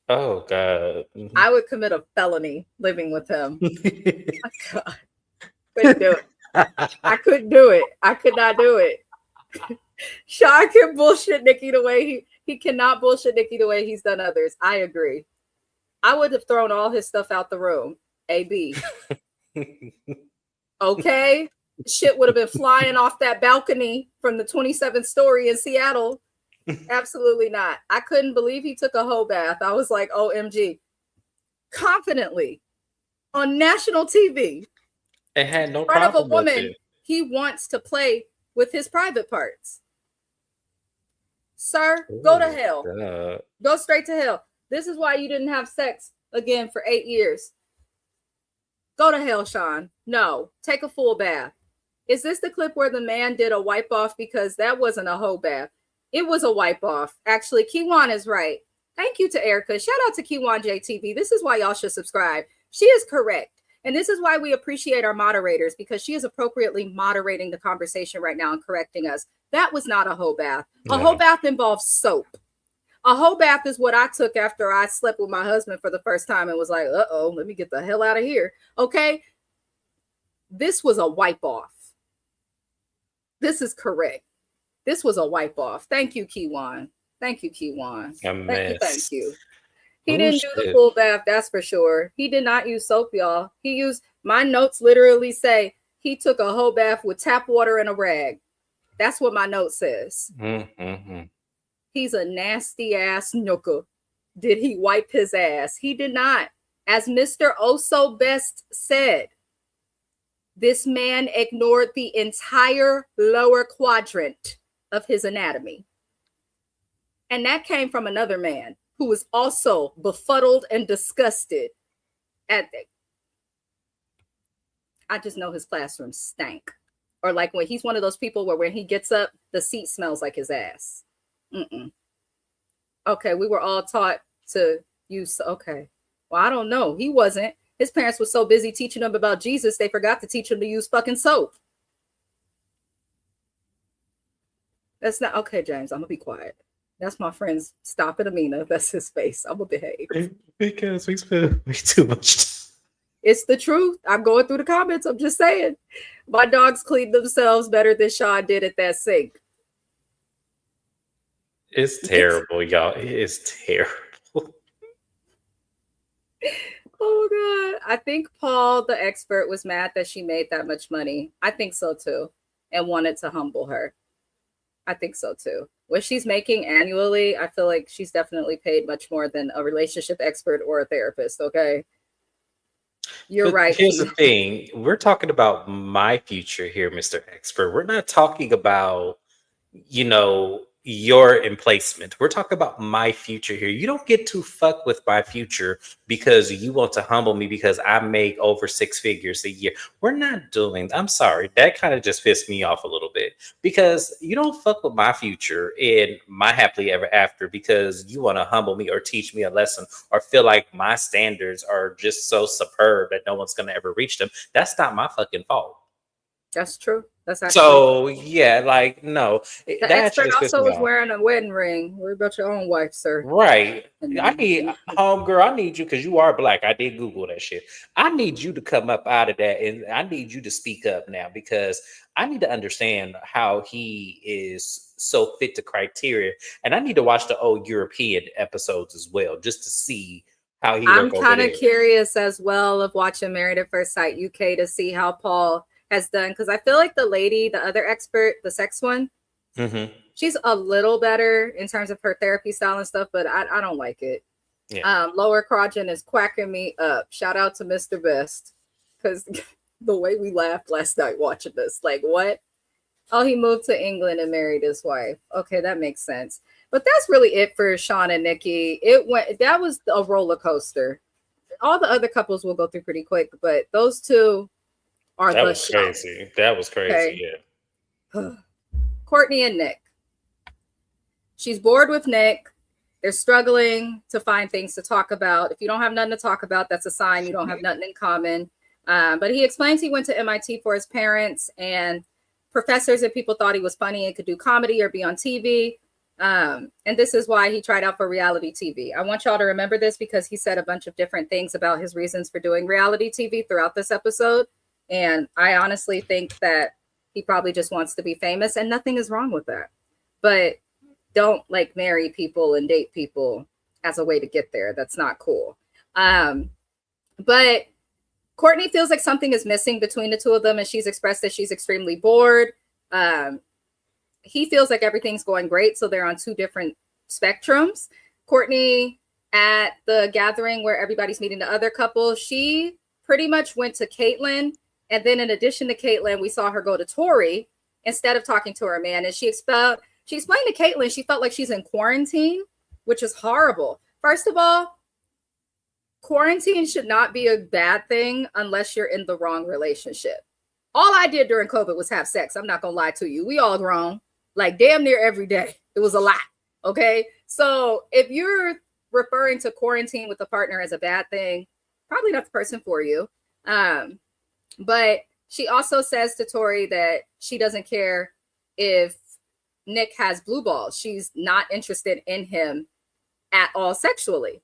oh God, I would commit a felony living with him. My God, couldn't do it. I couldn't do it. I could not do it. Sean can bullshit Nikki the way he cannot bullshit Nikki the way he's done others. I agree. I would have thrown all his stuff out the room. AB. Okay. Shit would have been flying off that balcony from the 27th story in Seattle. Absolutely not. I couldn't believe he took a whole bath. I was like, OMG. Confidently on national TV. It had no in front problem of a woman with it. He wants to play with his private parts. Sir, go to hell. God. Go straight to hell. This is why you didn't have sex again for 8 years. Go to hell, Sean. No, take a full bath. Is this the clip where the man did a wipe off? Because that wasn't a whole bath. It was a wipe off. Actually, Kiwan is right. Thank you to Erica. Shout out to Kiwan JTV. This is why y'all should subscribe. She is correct. And this is why we appreciate our moderators, because she is appropriately moderating the conversation right now and correcting us. That was not a whole bath. A whole bath involves soap. A whole bath is what I took after I slept with my husband for the first time and was like, uh-oh, let me get the hell out of here. Okay. This was a wipe off. This is correct. This was a wipe off. Thank you, Kiwan. Thank you, Kiwan. Thank you. He didn't do the full bath, that's for sure. He did not use soap, y'all. He used, my notes literally say he took a whole bath with tap water and a rag. That's what my note says. Mm-hmm. He's a nasty ass nooker. Did he wipe his ass? He did not. As Mr. Oh-So Best said, this man ignored the entire lower quadrant of his anatomy. And that came from another man who was also befuddled and disgusted at it. I just know his classroom stank. Or like when he's one of those people where when he gets up, the seat smells like his ass. Okay, we were all taught to use, okay. Well, I don't know. He wasn't. His parents were so busy teaching him about Jesus, they forgot to teach him to use fucking soap. That's not, okay, James, I'm gonna be quiet. That's my friend's Stop It Amina. That's his face. I'm gonna behave. Because we spend way too much time. It's the truth. I'm going through the comments. I'm just saying. My dogs clean themselves better than Sean did at that sink. It's terrible, y'all. It is terrible. Oh, God. I think Paul, the expert, was mad that she made that much money. I think so, too. And wanted to humble her. I think so, too. What she's making annually, I feel like she's definitely paid much more than a relationship expert or a therapist, okay? You're right. Here's the thing. We're talking about my future here, Mr. Expert. We're not talking about, your emplacement. We're talking about my future here. You don't get to fuck with my future because you want to humble me because I make over 6 figures a year. We're not doing, I'm sorry. That kind of just pissed me off a little bit because you don't fuck with my future in my happily ever after because you want to humble me or teach me a lesson or feel like my standards are just so superb that no one's going to ever reach them. That's not my fucking fault. That's true. That's actually So yeah, like no, the that expert just pissed also me was off. wearing a wedding ring. Worry about your own wife, sir. Right. I And need homegirl. I need you because you are black. I did Google that shit. I need you to come up out of that, and I need you to speak up now because I need to understand how he is so fit to criteria, and I need to watch the old European episodes as well just to see how he I'm look over kind of there. curious as well of watching Married at First Sight UK to see how Paul has done, because I feel like the lady, the other expert, the sex one, Mm-hmm. she's a little better in terms of her therapy style and stuff, but I don't like it. Yeah. Lower Quadrant is quacking me up. Shout out to Mr. Best, because the way we laughed last night watching this, like, what? Oh, he moved to England and married his wife. Okay, that makes sense. But that's really it for Sean and Nikki. That was a roller coaster. All the other couples will go through pretty quick, but those two are That the was show. crazy. That was crazy. Okay. Courtney and Nick. She's bored with Nick. They're struggling to find things to talk about. If you don't have nothing to talk about, that's a sign you don't have nothing in common. But he explains he went to MIT for his parents, and professors and people thought he was funny and could do comedy or be on TV. And this is why he tried out for reality TV. I want y'all to remember this because he said a bunch of different things about his reasons for doing reality TV throughout this episode. And I honestly think that he probably just wants to be famous, and nothing is wrong with that. But don't like marry people and date people as a way to get there. That's not cool. But Courtney feels like something is missing between the two of them, and she's expressed that she's extremely bored. He feels like everything's going great, so they're on two different spectrums. Courtney, at the gathering where everybody's meeting the other couple, she pretty much went to Caitlyn, and then in addition to Caitlyn, we saw her go to Tori instead of talking to her man, and she explained to Caitlyn she felt like she's in quarantine, which is horrible. First of all, quarantine should not be a bad thing unless you're in the wrong relationship. All I did during COVID was have sex. I'm not going to lie to you. We all grown, like damn near every day. It was a lot. Okay. So if you're referring to quarantine with a partner as a bad thing, probably not the person for you. But she also says to Tori that she doesn't care if Nick has blue balls. She's not interested in him at all sexually.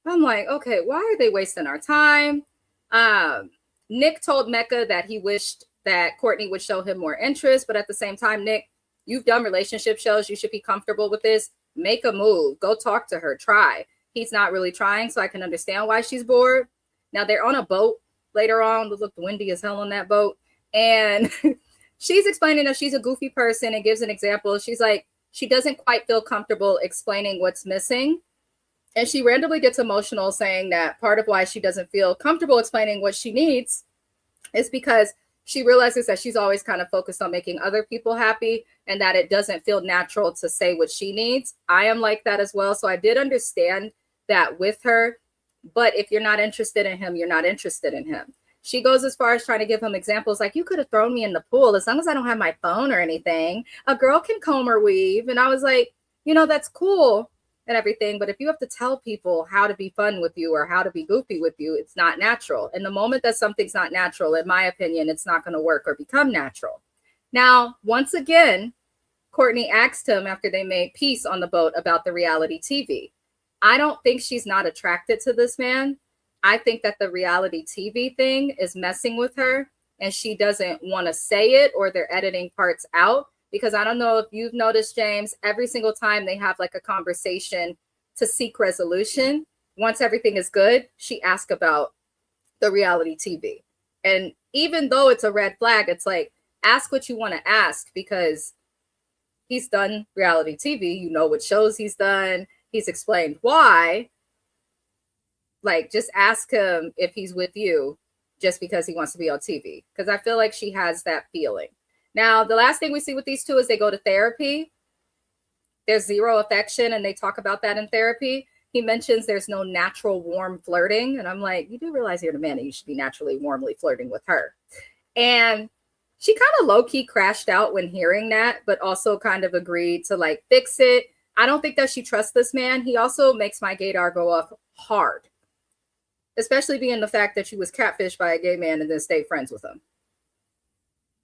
I'm like, okay, why are they wasting our time? Nick told Mecca that he wished that Courtney would show him more interest, but at the same time, Nick, you've done relationship shows. You should be comfortable with this. Make a move. Go talk to her. Try. He's not really trying, so I can understand why she's bored. Now, they're on a boat later on. It looked windy as hell on that boat. And she's explaining that she's a goofy person and gives an example. She's like, she doesn't quite feel comfortable explaining what's missing. And she randomly gets emotional saying that part of why she doesn't feel comfortable explaining what she needs is because she realizes that she's always kind of focused on making other people happy and that it doesn't feel natural to say what she needs. I am like that as well. So I did understand that with her. But if you're not interested in him, you're not interested in him. She goes as far as trying to give him examples like, you could have thrown me in the pool. As long as I don't have my phone or anything, a girl can comb or weave. And I was like, that's cool and everything. But if you have to tell people how to be fun with you or how to be goofy with you, it's not natural. And the moment that something's not natural, in my opinion, it's not going to work or become natural. Now, once again, Courtney asked him after they made peace on the boat about the reality TV. I don't think she's not attracted to this man. I think that the reality TV thing is messing with her and she doesn't want to say it or they're editing parts out. Because I don't know if you've noticed, James, every single time they have like a conversation to seek resolution, once everything is good, she asks about the reality TV. And even though it's a red flag, it's like, ask what you want to ask because he's done reality TV. You know what shows he's done. He's explained why. Like, just ask him if he's with you just because he wants to be on TV. Because I feel like she has that feeling. Now, the last thing we see with these two is they go to therapy. There's zero affection, and they talk about that in therapy. He mentions there's no natural warm flirting. And I'm like, you do realize you're the man and you should be naturally warmly flirting with her. And she kind of low-key crashed out when hearing that, but also kind of agreed to like fix it. I don't think that she trusts this man. He also makes my gaydar go up hard, especially being the fact that she was catfished by a gay man and then stayed friends with him.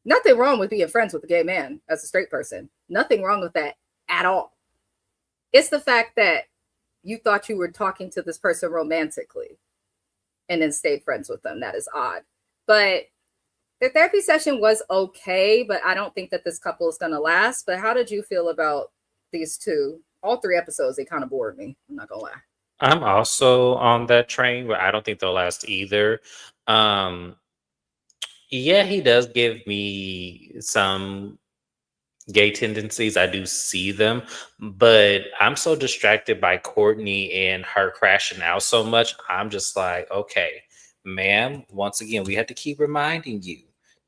Nothing wrong with being friends with a gay man as a straight person. Nothing wrong with that at all. It's the fact that you thought you were talking to this person romantically and then stayed friends with them. That is odd. But the therapy session was okay, but I don't think that this couple is going to last. But how did you feel about these two? All 3 episodes, they kind of bored me. I'm not going to lie. I'm also on that train, but I don't think they'll last either. Um, yeah, he does give me some gay tendencies. I do see them, but I'm so distracted by Courtney and her crashing out so much. I'm just like, okay, ma'am, once again, we have to keep reminding you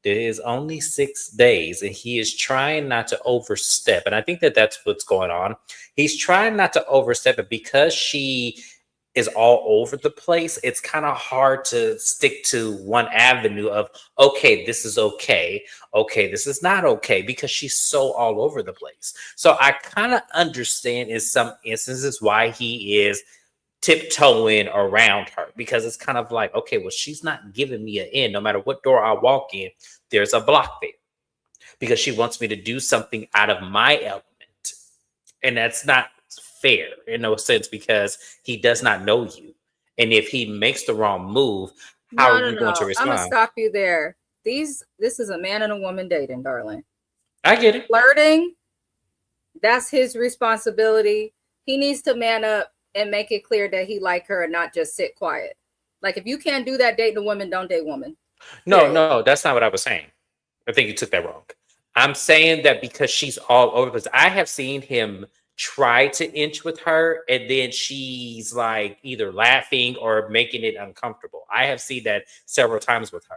that it is only 6 days and he is trying not to overstep. And I think that that's what's going on. He's trying not to overstep it because she is all over the place. It's kind of hard to stick to one avenue of, okay, this is okay. Okay, this is not okay, because she's so all over the place. So I kind of understand in some instances why he is tiptoeing around her, because it's kind of like, okay, well, she's not giving me an in. No matter what door I walk in, there's a block there because she wants me to do something out of my element. And that's not fair in no sense, because he does not know you. And if he makes the wrong move, how are you going to I'm gonna respond? stop you there. This is a man and a woman dating, darling. I get it. Flirting, that's his responsibility. He needs to man up and make it clear that he like her and not just sit quiet. Like, if you can't do that dating a woman, don't date woman. No, that's not what I was saying. I think you took that wrong. I'm saying that because she's all over the place. I have seen him try to inch with her and then she's like either laughing or making it uncomfortable. I have seen that several times with her.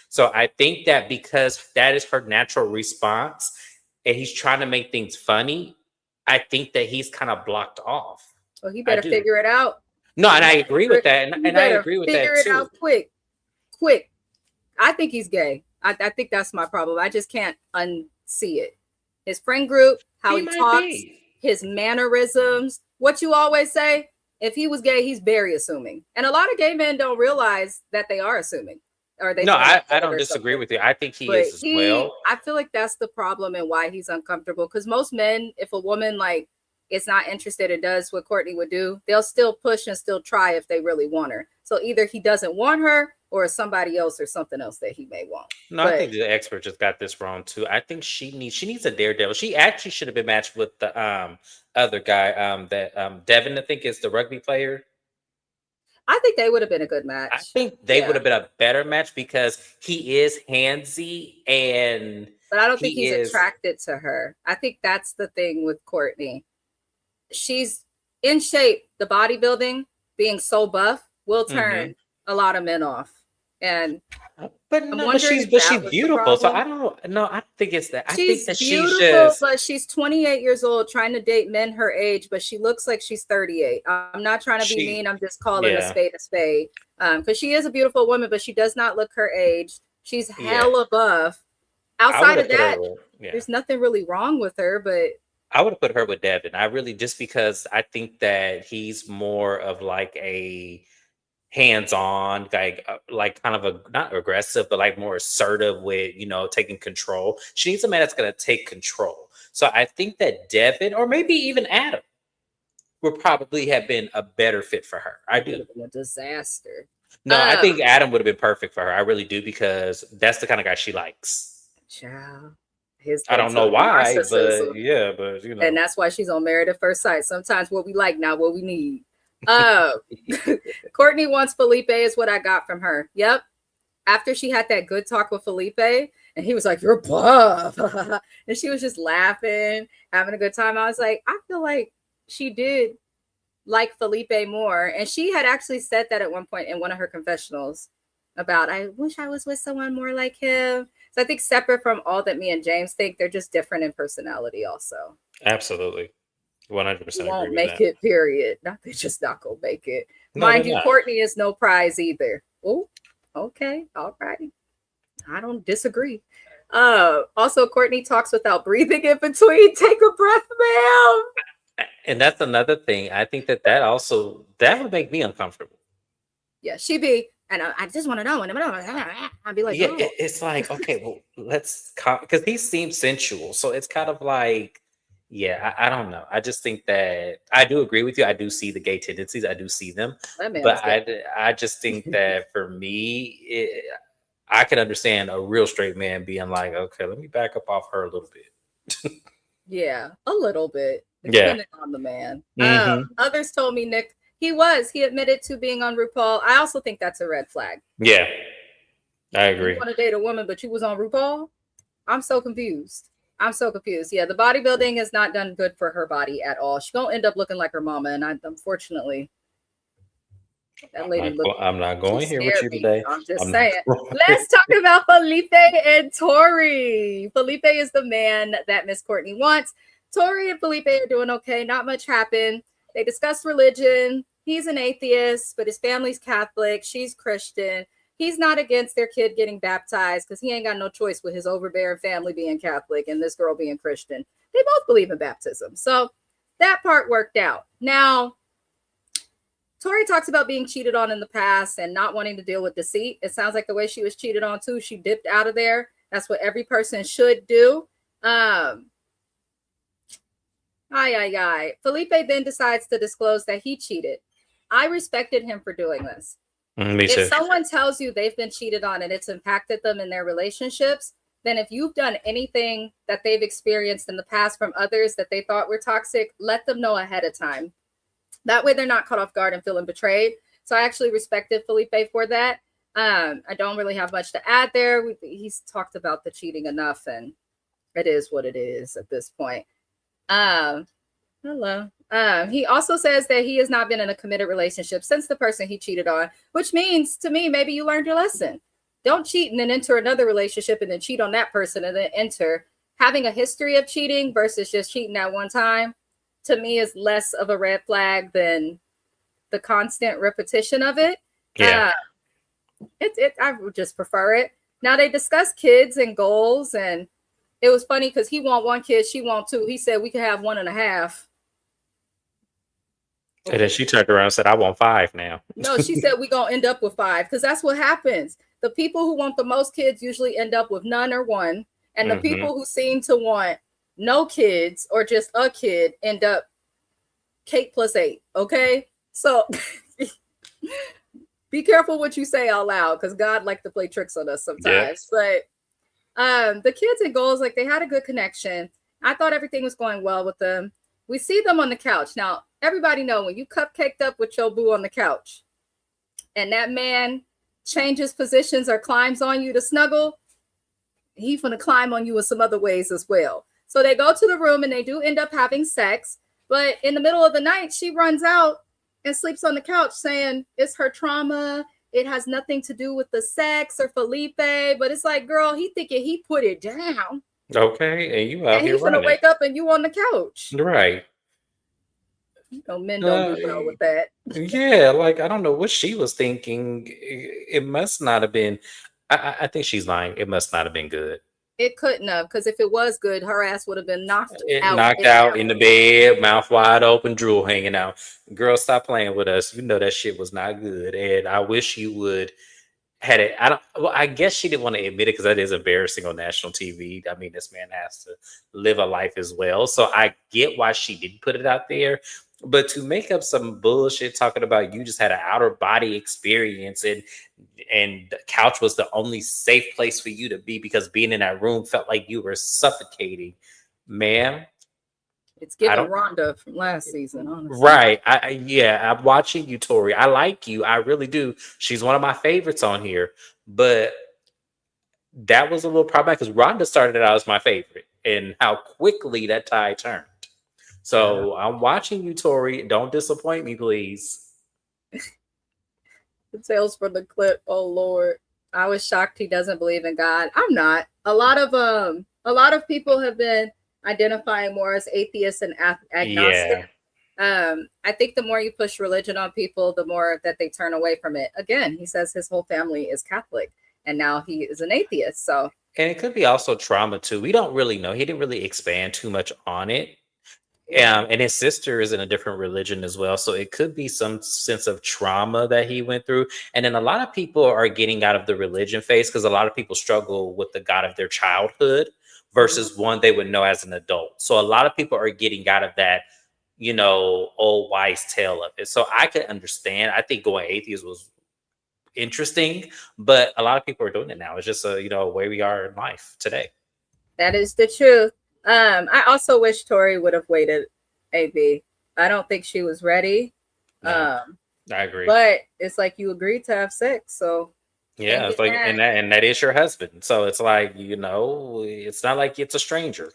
So I think that because that is her natural response and he's trying to make things funny, I think that he's kind of blocked off. Well, he better figure it out. No, and I agree with that. And I agree with that too. Figure it out quick. I think he's gay. I think that's my problem. I just can't unsee it. His friend group, how he talks, his mannerisms, what you always say. If he was gay, he's very assuming. And a lot of gay men don't realize that they are assuming. Or they I don't disagree with you. I think he is as well. I feel like that's the problem and why he's uncomfortable. Because most men, if a woman like is not interested and does what Courtney would do, they'll still push and still try if they really want her. So either he doesn't want her or somebody else or something else that he may want. No, I think the expert just got this wrong too. I think she needs a daredevil. She actually should have been matched with the other guy, that Devin, I think, is the rugby player. I think they would have been a good match. I think they would have been a better match because he is handsy but I don't think he's attracted to her. I think that's the thing with Courtney. She's in shape. The bodybuilding, being so buff, will turn a lot of men off. But she's beautiful. So I don't think it's that. I think that beautiful, but she's 28 years old trying to date men her age, but she looks like she's 38. I'm not trying to be mean. I'm just calling a spade. Because she is a beautiful woman, but she does not look her age. She's hella buff. Outside of that, there's nothing really wrong with her, but I would have put her with Devin. I really, just because I think that he's more of like a hands-on, like kind of a not aggressive, but like more assertive with, taking control. She needs a man that's going to take control. So I think that Devin, or maybe even Adam, would probably have been a better fit for her. I do. A disaster. No, I think Adam would have been perfect for her. I really do, because that's the kind of guy she likes. Child. I don't know why, but and that's why she's on Married at First Sight. Sometimes what we like, not what we need. Courtney wants Felipe is what I got from her. Yep. After she had that good talk with Felipe and he was like, "You're buff," and she was just laughing, having a good time. I was like, I feel like she did like Felipe more. And she had actually said that at one point in one of her confessionals about, I wish I was with someone more like him. So I think separate from all that me and James think, they're just different in personality also. Absolutely. 100% won't make it, period. They're just not gonna make it. Mind you, Courtney is no prize either. Oh, okay, all right. I don't disagree. Also, Courtney talks without breathing in between. Take a breath, ma'am. And that's another thing. I think that would make me uncomfortable. Yeah, she be. And I just want to know. And I'd be like, Yeah, girl. it's like, okay, well, let's, because he seems sensual. So it's kind of like, yeah, I don't know. I just think that I do agree with you. I do see the gay tendencies. I do see them. That man But is gay. I just think that for me, I can understand a real straight man being like, okay, let me back up off her a little bit. Yeah, a little bit, Yeah. depending on the man. Hmm. Others told me Nick, he admitted to being on RuPaul. I also think that's a red flag. Yeah, I You agree. want to date a woman, but you was on RuPaul? I'm so confused. I'm so confused. Yeah, the bodybuilding has not done good for her body at all. She gonna end up looking like her mama, and unfortunately, that lady looked. I'm not She going here with scared you me. today. I'm just I'm not saying. going. Let's talk about Felipe and Tori. Felipe is the man that Miss Courtney wants. Tori and Felipe are doing okay. Not much happened. They discussed religion. He's an atheist, but his family's Catholic. She's Christian. He's not against their kid getting baptized because he ain't got no choice with his overbearing family being Catholic and this girl being Christian. They both believe in baptism. So that part worked out. Now, Tori talks about being cheated on in the past and not wanting to deal with deceit. It sounds like the way she was cheated on too. She dipped out of there. That's what every person should do. Felipe then decides to disclose that he cheated. I respected him for doing this. Me If too. someone tells you they've been cheated on and it's impacted them in their relationships, then if you've done anything that they've experienced in the past from others that they thought were toxic, let them know ahead of time. That way they're not caught off guard and feeling betrayed. So I actually respected Felipe for that. I don't really have much to add there. He's talked about the cheating enough, and it is what it is at this point. Hello. He also says that he has not been in a committed relationship since the person he cheated on, which means to me, maybe you learned your lesson. Don't cheat and then enter another relationship and then cheat on that person and then enter. Having a history of cheating versus just cheating at one time, to me, is less of a red flag than the constant repetition of it. Yeah. I would just prefer it. Now they discuss kids and goals, and it was funny because he want one kid, she want two. He said we could have 1.5. Okay. And then she turned around and said, I want 5 now. No, she said we're going to end up with 5 because that's what happens. The people who want the most kids usually end up with none or one. And the people who seem to want no kids or just a kid end up cake plus 8. Okay. So be careful what you say out loud because God likes to play tricks on us sometimes. But the kids and goals, like they had a good connection. I thought everything was going well with them. We see them on the couch. Now, everybody know when you cupcaked up with your boo on the couch and that man changes positions or climbs on you to snuggle, he's going to climb on you in some other ways as well. So they go to the room and they do end up having sex. But in the middle of the night, she runs out and sleeps on the couch saying it's her trauma. It has nothing to do with the sex or Felipe. But it's like, girl, he thinking he put it down. Okay. And you out And here he's going to running. wake up and you on the couch. Right. You know, men don't do well with that. Yeah, like I don't know what she was thinking. It must not have been. I think she's lying. It must not have been good. It couldn't have, because if it was good, her ass would have been knocked out. Knocked out in the bed, mouth wide open, drool hanging out. Girl, stop playing with us. You know that shit was not good, and I wish you would had it. I don't. Well, I guess she didn't want to admit it because that is embarrassing on national TV. I mean, this man has to live a life as well, so I get why she didn't put it out there. But to make up some bullshit talking about you just had an outer body experience and the couch was the only safe place for you to be because being in that room felt like you were suffocating, ma'am. It's giving Rhonda from last season, honestly. Right. I'm watching you, Tori. I like you. I really do. She's one of my favorites on here. But that was a little problematic because Rhonda started out as my favorite and how quickly that tide turned. So I'm watching you, Tori. Don't disappoint me, please. The tales from the clip. Oh Lord, I was shocked he doesn't believe in God. I'm not. A lot of people have been identifying more as atheists and agnostic. Yeah. I think the more you push religion on people, the more that they turn away from it. Again, he says his whole family is Catholic, and now he is an atheist. So, and it could be also trauma too. We don't really know. He didn't really expand too much on it. And his sister is in a different religion as well. So it could be some sense of trauma that he went through. And then a lot of people are getting out of the religion phase because a lot of people struggle with the God of their childhood versus one they would know as an adult. So a lot of people are getting out of that, old wise tale of it. So I could understand. I think going atheist was interesting, but a lot of people are doing it now. It's just where we are in life today. That is the truth. I also wish Tori would have waited, AB. I don't think she was ready. No, I agree. But it's like you agreed to have sex, so yeah, it's like and that is your husband. So it's like, it's not like it's a stranger.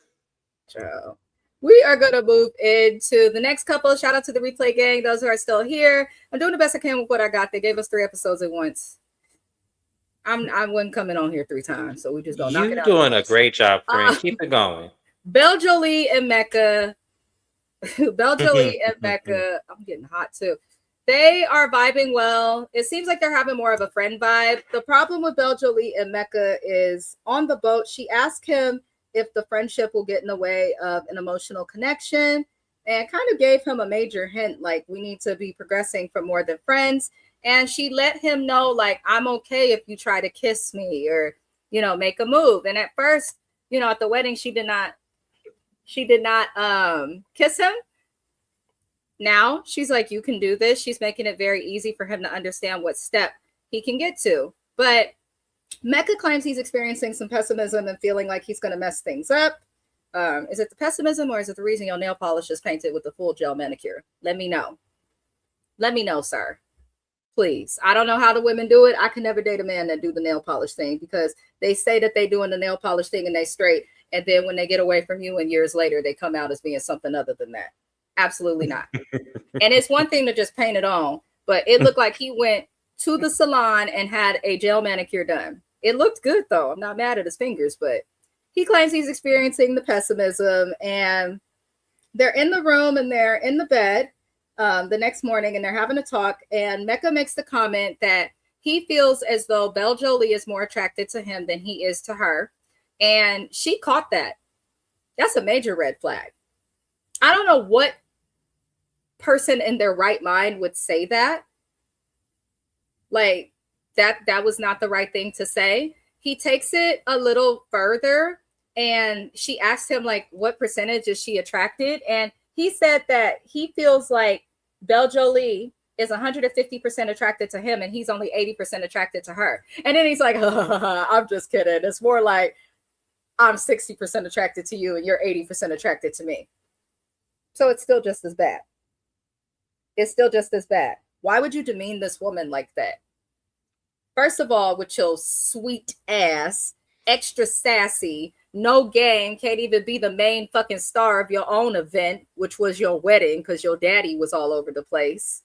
So we are going to move into the next couple. Shout out to the replay gang, those who are still here. I'm doing the best I can with what I got. They gave us 3 episodes at once. I wasn't coming on here 3 times, so we just don't knock it out. You're doing a great job, friend. Keep it going. Belle Jolie and Mecca. Belle Jolie and Mecca. I'm getting hot too. They are vibing well. It seems like they're having more of a friend vibe. The problem with Belle Jolie and Mecca is on the boat, she asked him if the friendship will get in the way of an emotional connection and kind of gave him a major hint, like, we need to be progressing for more than friends. And she let him know, like, I'm okay if you try to kiss me or, make a move. And at first, at the wedding, she did not kiss him. Now she's like, you can do this. She's making it very easy for him to understand what step he can get to. But Mecca claims he's experiencing some pessimism and feeling like he's going to mess things up. Is it the pessimism or is it the reason your nail polish is painted with the full gel manicure? Let me know. Let me know, sir. Please. I don't know how the women do it. I can never date a man that do the nail polish thing because they say that they doing the nail polish thing and they straight. And then when they get away from you and years later, they come out as being something other than that. Absolutely not. And it's one thing to just paint it on, but it looked like he went to the salon and had a gel manicure done. It looked good though. I'm not mad at his fingers, but he claims he's experiencing the pessimism, and they're in the room and they're in the bed the next morning and they're having a talk. And Mecca makes the comment that he feels as though Belle Jolie is more attracted to him than he is to her. And she caught that. That's a major red flag. I don't know what person in their right mind would say that. Like, that was not the right thing to say. He takes it a little further and she asked him, like, what percentage is she attracted? And he said that he feels like Belle Jolie is 150% attracted to him and he's only 80% attracted to her. And then he's like, I'm just kidding. It's more like I'm 60% attracted to you and you're 80% attracted to me. So it's still just as bad. It's still just as bad. Why would you demean this woman like that? First of all, with your sweet ass, extra sassy, no game, can't even be the main fucking star of your own event, which was your wedding because your daddy was all over the place.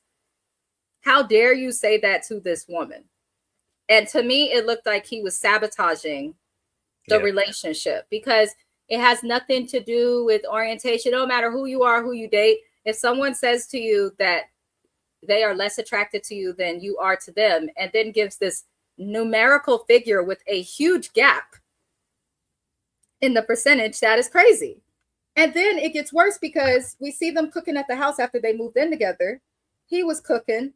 How dare you say that to this woman? And to me, it looked like he was sabotaging the relationship because it has nothing to do with orientation. No matter who you are, who you date. If someone says to you that they are less attracted to you than you are to them, and then gives this numerical figure with a huge gap in the percentage, that is crazy. And then it gets worse because we see them cooking at the house after they moved in together. He was cooking.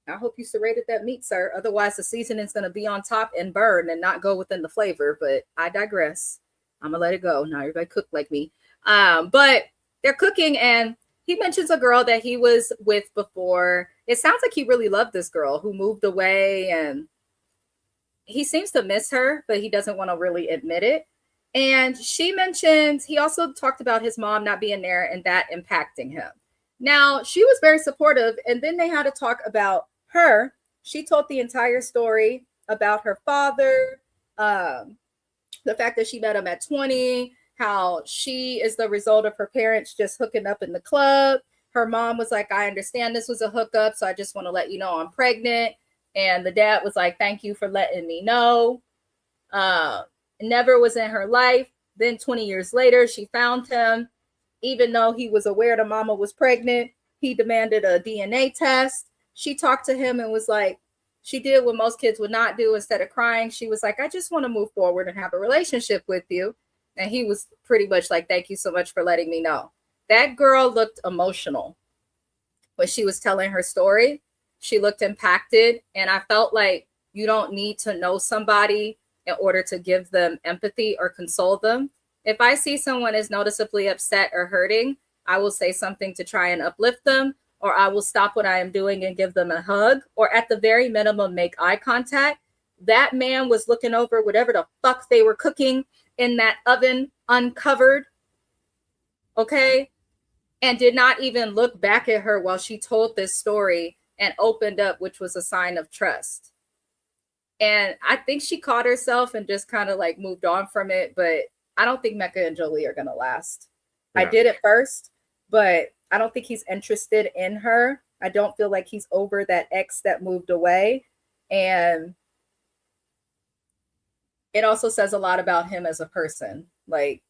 I hope you serrated that meat, sir. Otherwise, the seasoning is going to be on top and burn and not go within the flavor. But I digress. I'm going to let it go. Now everybody cook like me. But they're cooking and he mentions a girl that he was with before. It sounds like he really loved this girl who moved away and he seems to miss her, but he doesn't want to really admit it. And she mentions, he also talked about his mom not being there and that impacting him. Now, she was very supportive. And then they had to talk about her. She told the entire story about her father, the fact that she met him at 20, how she is the result of her parents just hooking up in the club. Her mom was like, I understand this was a hookup, so I just want to let you know I'm pregnant. And the dad was like, thank you for letting me know. Never was in her life. Then 20 years later, she found him. Even though he was aware the mama was pregnant, he demanded a DNA test. She talked to him and was like, she did what most kids would not do. Instead of crying, she was like, I just want to move forward and have a relationship with you. And he was pretty much like, thank you so much for letting me know. That girl looked emotional when she was telling her story. She looked impacted, and I felt like you don't need to know somebody in order to give them empathy or console them. If I see someone is noticeably upset or hurting, I will say something to try and uplift them, or I will stop what I am doing and give them a hug, or at the very minimum, make eye contact. That man was looking over whatever the fuck they were cooking in that oven uncovered, okay? And did not even look back at her while she told this story and opened up, which was a sign of trust. And I think she caught herself and just kind of like moved on from it. But I don't think Mecca and Jolie are going to last. No. I did at first, but I don't think he's interested in her. I don't feel like he's over that ex that moved away. And it also says a lot about him as a person. Like,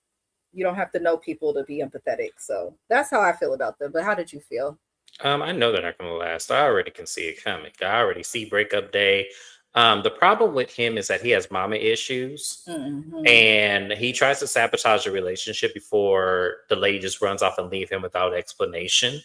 you don't have to know people to be empathetic. So that's how I feel about them. But how did you feel? I know they're not going to last. I already can see it coming. I already see breakup day. The problem with him is that he has mama issues, and he tries to sabotage the relationship before the lady just runs off and leave him without explanation.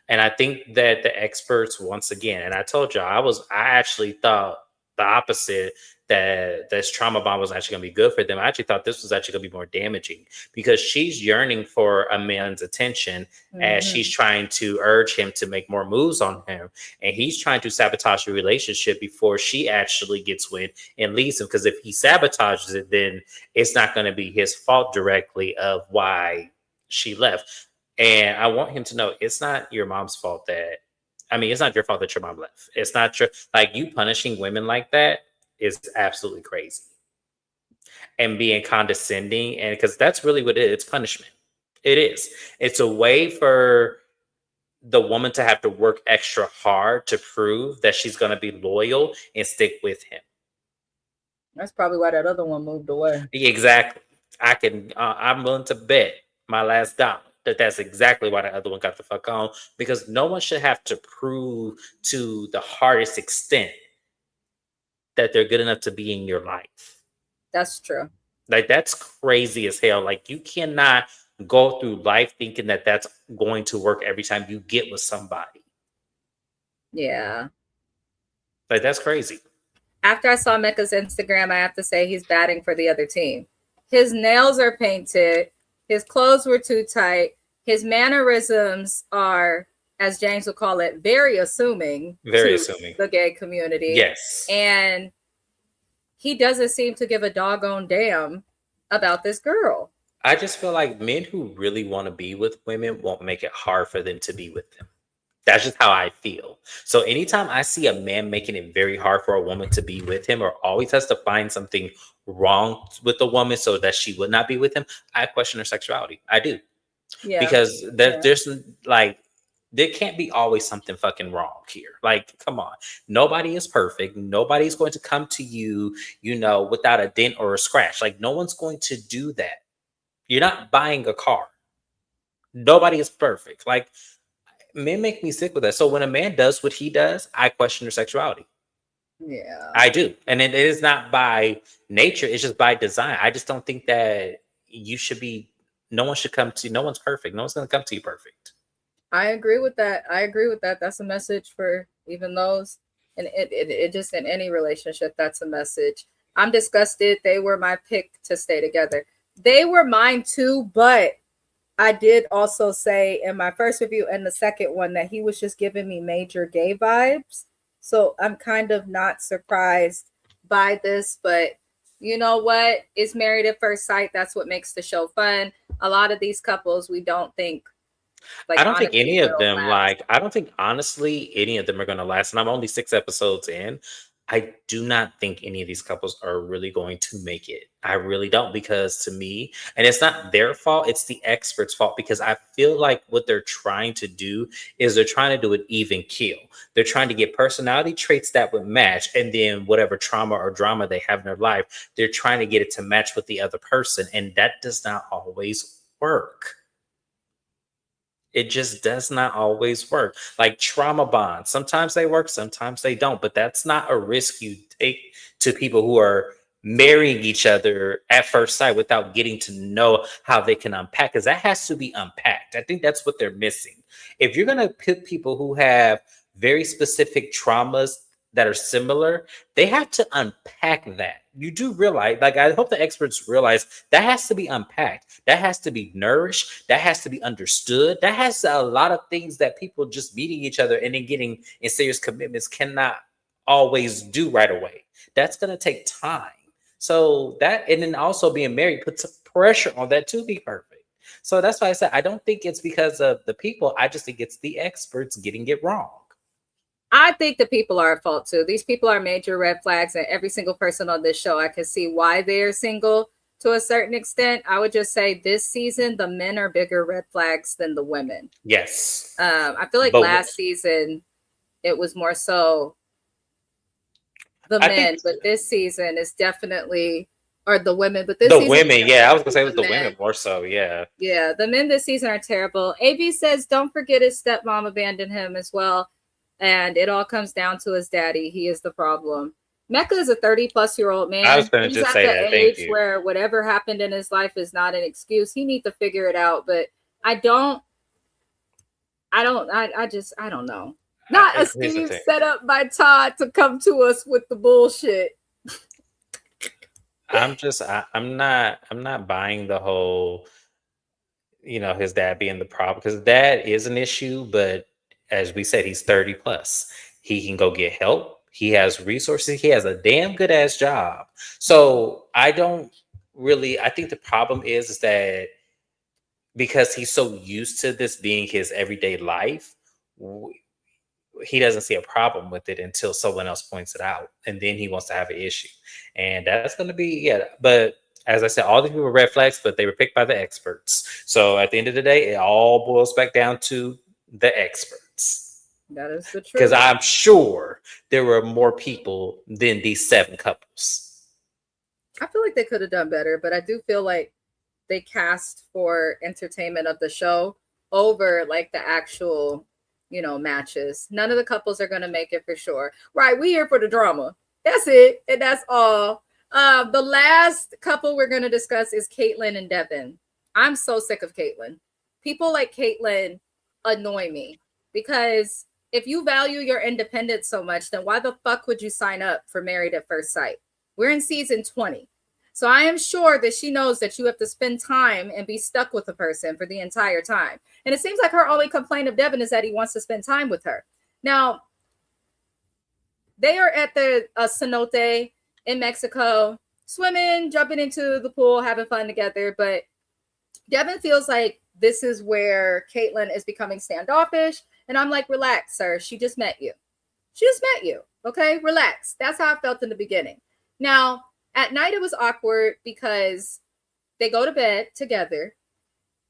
And I think that the experts, once again, and I told you, I actually thought the opposite, that this trauma bond was actually going to be good for them. I actually thought this was actually going to be more damaging, because she's yearning for a man's attention as she's trying to urge him to make more moves on him. And he's trying to sabotage the relationship before she actually gets wind and leaves him. Because if he sabotages it, then it's not going to be his fault directly of why she left. And I want him to know it's not your mom's fault it's not your fault that your mom left. It's not your, like, you punishing women like that is absolutely crazy. And being condescending, and because that's really what it is. It's punishment. It is. It's a way for the woman to have to work extra hard to prove that she's going to be loyal and stick with him. That's probably why that other one moved away. Exactly. I'm willing to bet my last dollar that's exactly why the other one got the fuck on, because no one should have to prove to the hardest extent that they're good enough to be in your life. That's true. Like, that's crazy as hell. Like, you cannot go through life thinking that that's going to work every time you get with somebody. Yeah. Like, that's crazy. After I saw Mecca's Instagram, I have to say he's batting for the other team. His nails are painted. His clothes were too tight. His mannerisms are, as James would call it, very assuming. Very assuming. The gay community. Yes. And he doesn't seem to give a doggone damn about this girl. I just feel like men who really want to be with women won't make it hard for them to be with them. That's just how I feel. So anytime I see a man making it very hard for a woman to be with him, or always has to find something wrong with the woman so that she would not be with him, I question her sexuality. I do. Yeah. Because there's like, there can't be always something fucking wrong here. Like, come on. Nobody is perfect. Nobody's going to come to you, without a dent or a scratch. Like, no one's going to do that. You're not buying a car. Nobody is perfect. Like, men make me sick with that. So when a man does what he does, I question their sexuality. Yeah. I do. And it is not by nature. It's just by design. I just don't think that no one should come to you. No one's perfect. No one's going to come to you perfect. I agree with that. That's a message for even those. And it just, in any relationship, that's a message. I'm disgusted. They were my pick to stay together. They were mine too, but I did also say in my first review and the second one that he was just giving me major gay vibes. So I'm kind of not surprised by this, but you know what? It's Married at First Sight. That's what makes the show fun. A lot of these couples, we don't think. Like, I don't think any of them, I don't think honestly any of them are going to last. And I'm only 6 episodes in. I do not think any of these couples are really going to make it. I really don't, because to me, and it's not their fault, it's the experts' fault, because I feel like what they're trying to do is they're trying to do an even kill. They're trying to get personality traits that would match, and then whatever trauma or drama they have in their life, they're trying to get it to match with the other person. And that does not always work. It just does not always work. Like trauma bonds, sometimes they work, sometimes they don't. But that's not a risk you take to people who are marrying each other at first sight without getting to know how they can unpack, because that has to be unpacked. I think that's what they're missing. If you're going to put people who have very specific traumas that are similar, they have to unpack that. You do realize, like, I hope the experts realize that has to be unpacked. That has to be nourished. That has to be understood. That has a lot of things that people just meeting each other and then getting in serious commitments cannot always do right away. That's going to take time. So that, and then also being married puts pressure on that to be perfect. So that's why I said I don't think it's because of the people. I just think it's the experts getting it wrong. I think the people are at fault too. These people are major red flags, and every single person on this show, I can see why they're single to a certain extent. I would just say this season, the men are bigger red flags than the women. Yes. I feel like last season, it was more so the men, but this season is definitely, or the women, but this the season, women, yeah, I was gonna say it was the women more so, yeah. Yeah, the men this season are terrible. AB says, don't forget his stepmom abandoned him as well. And it all comes down to his daddy. He is the problem. Mecca is a 30-plus-year-old man. I was going to just say that. Thank you. Where whatever happened in his life is not an excuse. He needs to figure it out. But I don't know. Not a scheme set up by Todd to come to us with the bullshit. I'm not buying the whole, his dad being the problem, because dad is an issue, but as we said, he's 30 plus. He can go get help. He has resources. He has a damn good ass job. So I think the problem is that because he's so used to this being his everyday life, he doesn't see a problem with it until someone else points it out. And then he wants to have an issue. And that's going to be, but as I said, all these people were red flags, but they were picked by the experts. So at the end of the day, it all boils back down to the experts. That is the truth. Because I'm sure there were more people than these 7 couples. I feel like they could have done better, but I do feel like they cast for entertainment of the show over like the actual, matches. None of the couples are going to make it for sure. Right. We here for the drama. That's it. And that's all. The last couple we're going to discuss is Caitlyn and Devin. I'm so sick of Caitlyn. People like Caitlyn annoy me because if you value your independence so much, then why the fuck would you sign up for Married at First Sight? We're in season 20. So I am sure that she knows that you have to spend time and be stuck with a person for the entire time. And it seems like her only complaint of Devin is that he wants to spend time with her. Now, they are at the cenote in Mexico, swimming, jumping into the pool, having fun together. But Devin feels like this is where Caitlyn is becoming standoffish. And I'm like, relax, sir. She just met you. She just met you. Okay, relax. That's how I felt in the beginning. Now, at night, it was awkward because they go to bed together.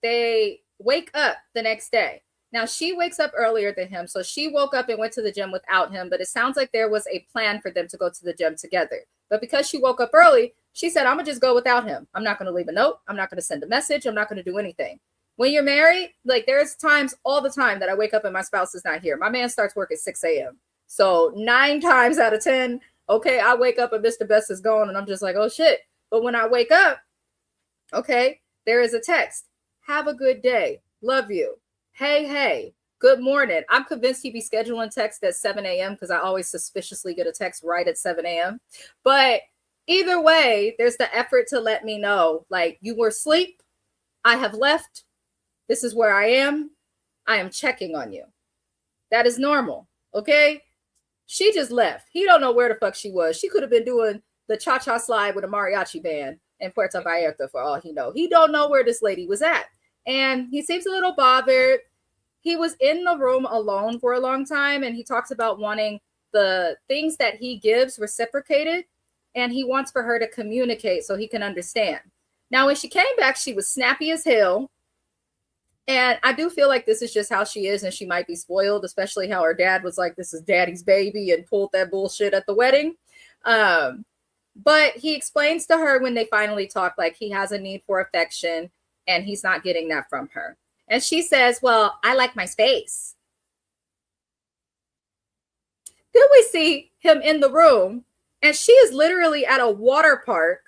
They wake up the next day. Now, she wakes up earlier than him. So she woke up and went to the gym without him. But it sounds like there was a plan for them to go to the gym together. But because she woke up early, she said, I'm going to just go without him. I'm not going to leave a note. I'm not going to send a message. I'm not going to do anything. When you're married, like there's times all the time that I wake up and my spouse is not here. My man starts work at 6 a.m. So 9 times out of 10, okay, I wake up and Mr. Best is gone and I'm just like, oh shit. But when I wake up, okay, there is a text. Have a good day. Love you. Hey, good morning. I'm convinced he'd be scheduling text at 7 a.m. because I always suspiciously get a text right at 7 a.m. But either way, there's the effort to let me know, like, you were asleep. I have left. This is where I am. I am checking on you. That is normal. Okay. She just left. He don't know where the fuck she was. She could have been doing the cha-cha slide with a mariachi band in Puerto Vallarta for all he know. He don't know where this lady was at. And he seems a little bothered. He was in the room alone for a long time. And he talks about wanting the things that he gives reciprocated. And he wants for her to communicate so he can understand. Now, when she came back, she was snappy as hell. And I do feel like this is just how she is, and she might be spoiled, especially how her dad was like, this is daddy's baby, and pulled that bullshit at the wedding. But he explains to her when they finally talk, like he has a need for affection, and he's not getting that from her. And she says, well, I like my space. Then we see him in the room, And she is literally at a water park,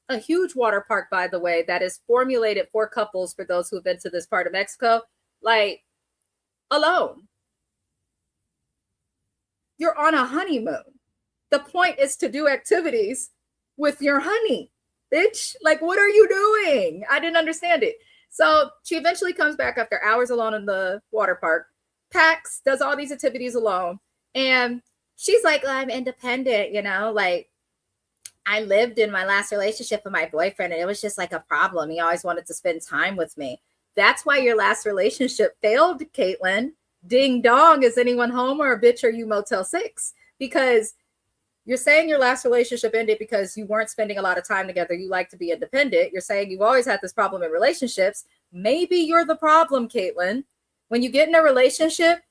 a huge water park, by the way, that is formulated for couples, for those who have been to this part of Mexico, like alone. You're on a honeymoon. The point is to do activities with your honey, bitch. Like, what are you doing? I didn't understand it. So she eventually comes back after hours alone in the water park, packs, does all these activities alone. And she's like, well, I'm independent, you know, like I lived in my last relationship with my boyfriend and it was just like a problem. He always wanted to spend time with me. That's why your last relationship failed, Caitlin. Ding dong, is anyone home, or a bitch are you Motel 6? Because you're saying your last relationship ended because you weren't spending a lot of time together. You like to be independent. You're saying you've always had this problem in relationships. Maybe you're the problem, Caitlin. When you get in a relationship,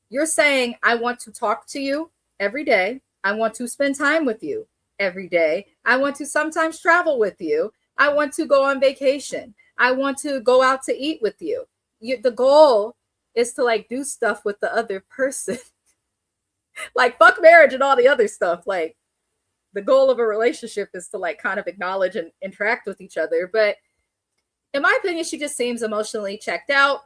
you're saying, I want to talk to you every day. I want to spend time with you every day. I want to sometimes travel with you. I want to go on vacation. I want to go out to eat with you. The goal is to like do stuff with the other person. Like fuck marriage and all the other stuff. Like the goal of a relationship is to like kind of acknowledge and interact with each other. But in my opinion, she just seems emotionally checked out.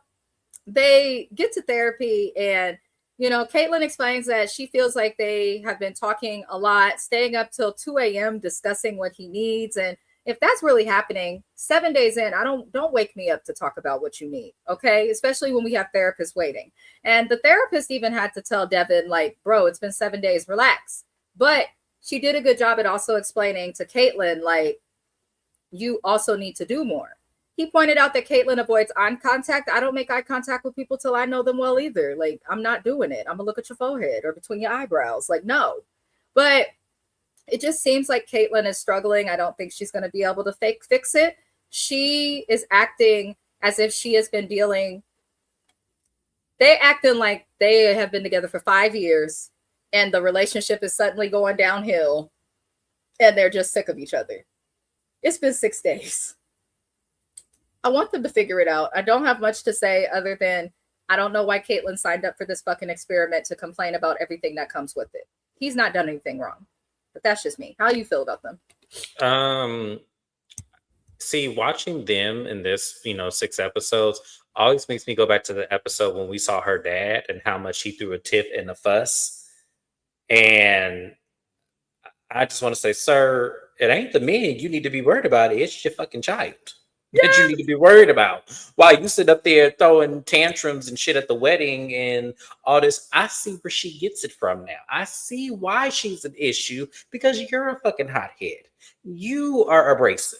They get to therapy and, you know, Caitlin explains that she feels like they have been talking a lot, staying up till 2 a.m. discussing what he needs. And if that's really happening 7 days in, don't wake me up to talk about what you need. Okay. Especially when we have therapists waiting. And the therapist even had to tell Devin, like, bro, it's been 7 days, relax. But she did a good job at also explaining to Caitlin, like, you also need to do more. He pointed out that Caitlin avoids eye contact. I don't make eye contact with people till I know them well either. Like, I'm not doing it. I'm gonna look at your forehead or between your eyebrows. Like, no. But it just seems like Caitlin is struggling. I don't think she's going to be able to fix it. She is acting as if she has been dealing. They acting like they have been together for 5 years and the relationship is suddenly going downhill and they're just sick of each other. It's been 6 days. I want them to figure it out. I don't have much to say other than I don't know why Caitlin signed up for this fucking experiment to complain about everything that comes with it. He's not done anything wrong. But that's just me. How do you feel about them? See, watching them in this, 6 episodes always makes me go back to the episode when we saw her dad and how much he threw a tiff and a fuss. And I just want to say, sir, it ain't the men you need to be worried about. It's your fucking child that you need to be worried about. While you sit up there throwing tantrums and shit at the wedding and all this, I see where she gets it from now. I see why she's an issue, because you're a fucking hothead. You are abrasive.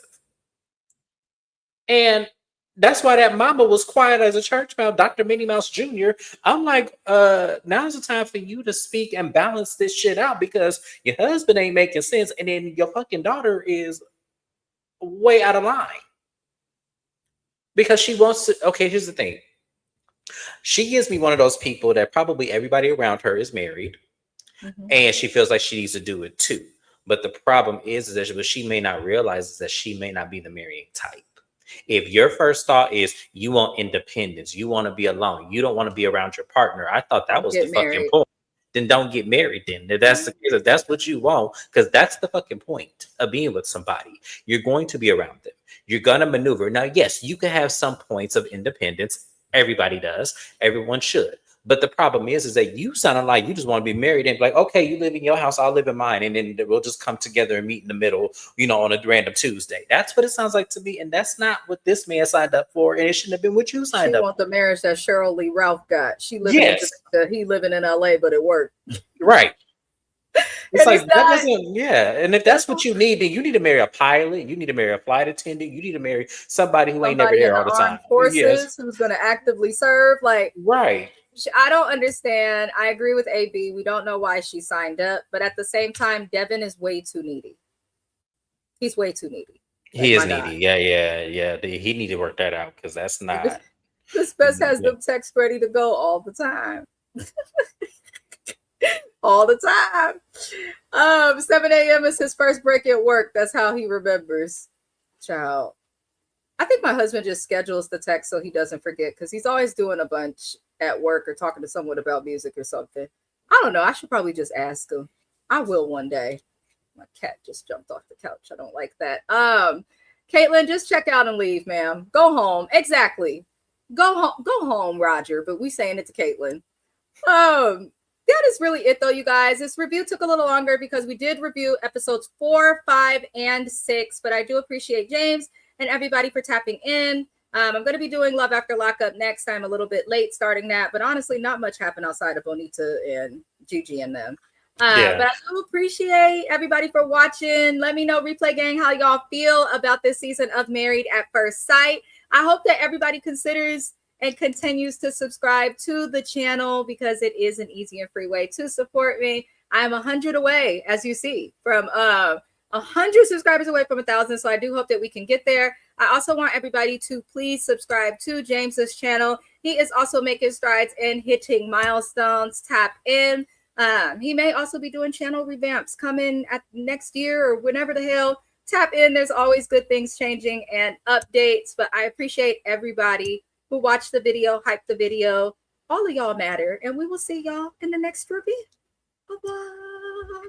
And that's why that mama was quiet as a church mouse, Dr. Minnie Mouse Jr. I'm like, now's the time for you to speak and balance this shit out, because your husband ain't making sense and then your fucking daughter is way out of line. Because she wants to, okay, here's the thing. She gives me one of those people that probably everybody around her is married, and she feels like she needs to do it too. But the problem is that what she may not realize is that she may not be the marrying type. If your first thought is you want independence, you want to be alone, you don't want to be around your partner, I thought that was the fucking point. Then don't get married then. If that's the case, if that's what you want, because that's the fucking point of being with somebody. You're going to be around them. You're going to maneuver. Now, yes, you can have some points of independence. Everybody does. Everyone should. But the problem is that you sounded like you just want to be married and be like, okay, you live in your house, I'll live in mine. And then we'll just come together and meet in the middle, on a random Tuesday. That's what it sounds like to me. And that's not what this man signed up for. And it shouldn't have been what you signed up for. She want the marriage that Cheryl Lee Ralph got. She living in Jamaica, he living in LA, but it worked. Right. It's like, that doesn't, and if that's what you need, then you need to marry a pilot, you need to marry a flight attendant, you need to marry somebody who ain't never there all the time. Forces, who's going to actively serve, like, right. I don't understand. I agree with AB. We don't know why she signed up, but at the same time, Devin is way too needy. He's way too needy. He is needy. Yeah. He need to work that out, because that's not. This best has them texts ready to go all the time. All the time. 7 a.m. is his first break at work. That's how he remembers. Child. I think my husband just schedules the text so he doesn't forget, because he's always doing a bunch at work or talking to someone about music or something. I don't know. I should probably just ask him. I will one day. My cat just jumped off the couch. I don't like that. Caitlin, just check out and leave, ma'am. Go home. Exactly. Go home, Roger. But we saying it to Caitlin. That is really it, though, you guys. This review took a little longer because we did review episodes 4, 5, and 6. But I do appreciate James and everybody for tapping in. I'm going to be doing Love After Lockup next time, a little bit late starting that. But honestly, not much happened outside of Bonita and Gigi and them. But I do appreciate everybody for watching. Let me know, Replay Gang, how y'all feel about this season of Married at First Sight. I hope that everybody considers and continues to subscribe to the channel because it is an easy and free way to support me. I'm 100 away, as you see, from 100 subscribers away from 1,000. So I do hope that we can get there. I also want everybody to please subscribe to James's channel. He is also making strides in hitting milestones. Tap in. He may also be doing channel revamps coming at next year or whenever the hell. Tap in. There's always good things changing and updates. But I appreciate everybody who watched the video, hyped the video. All of y'all matter. And we will see y'all in the next review. Bye-bye.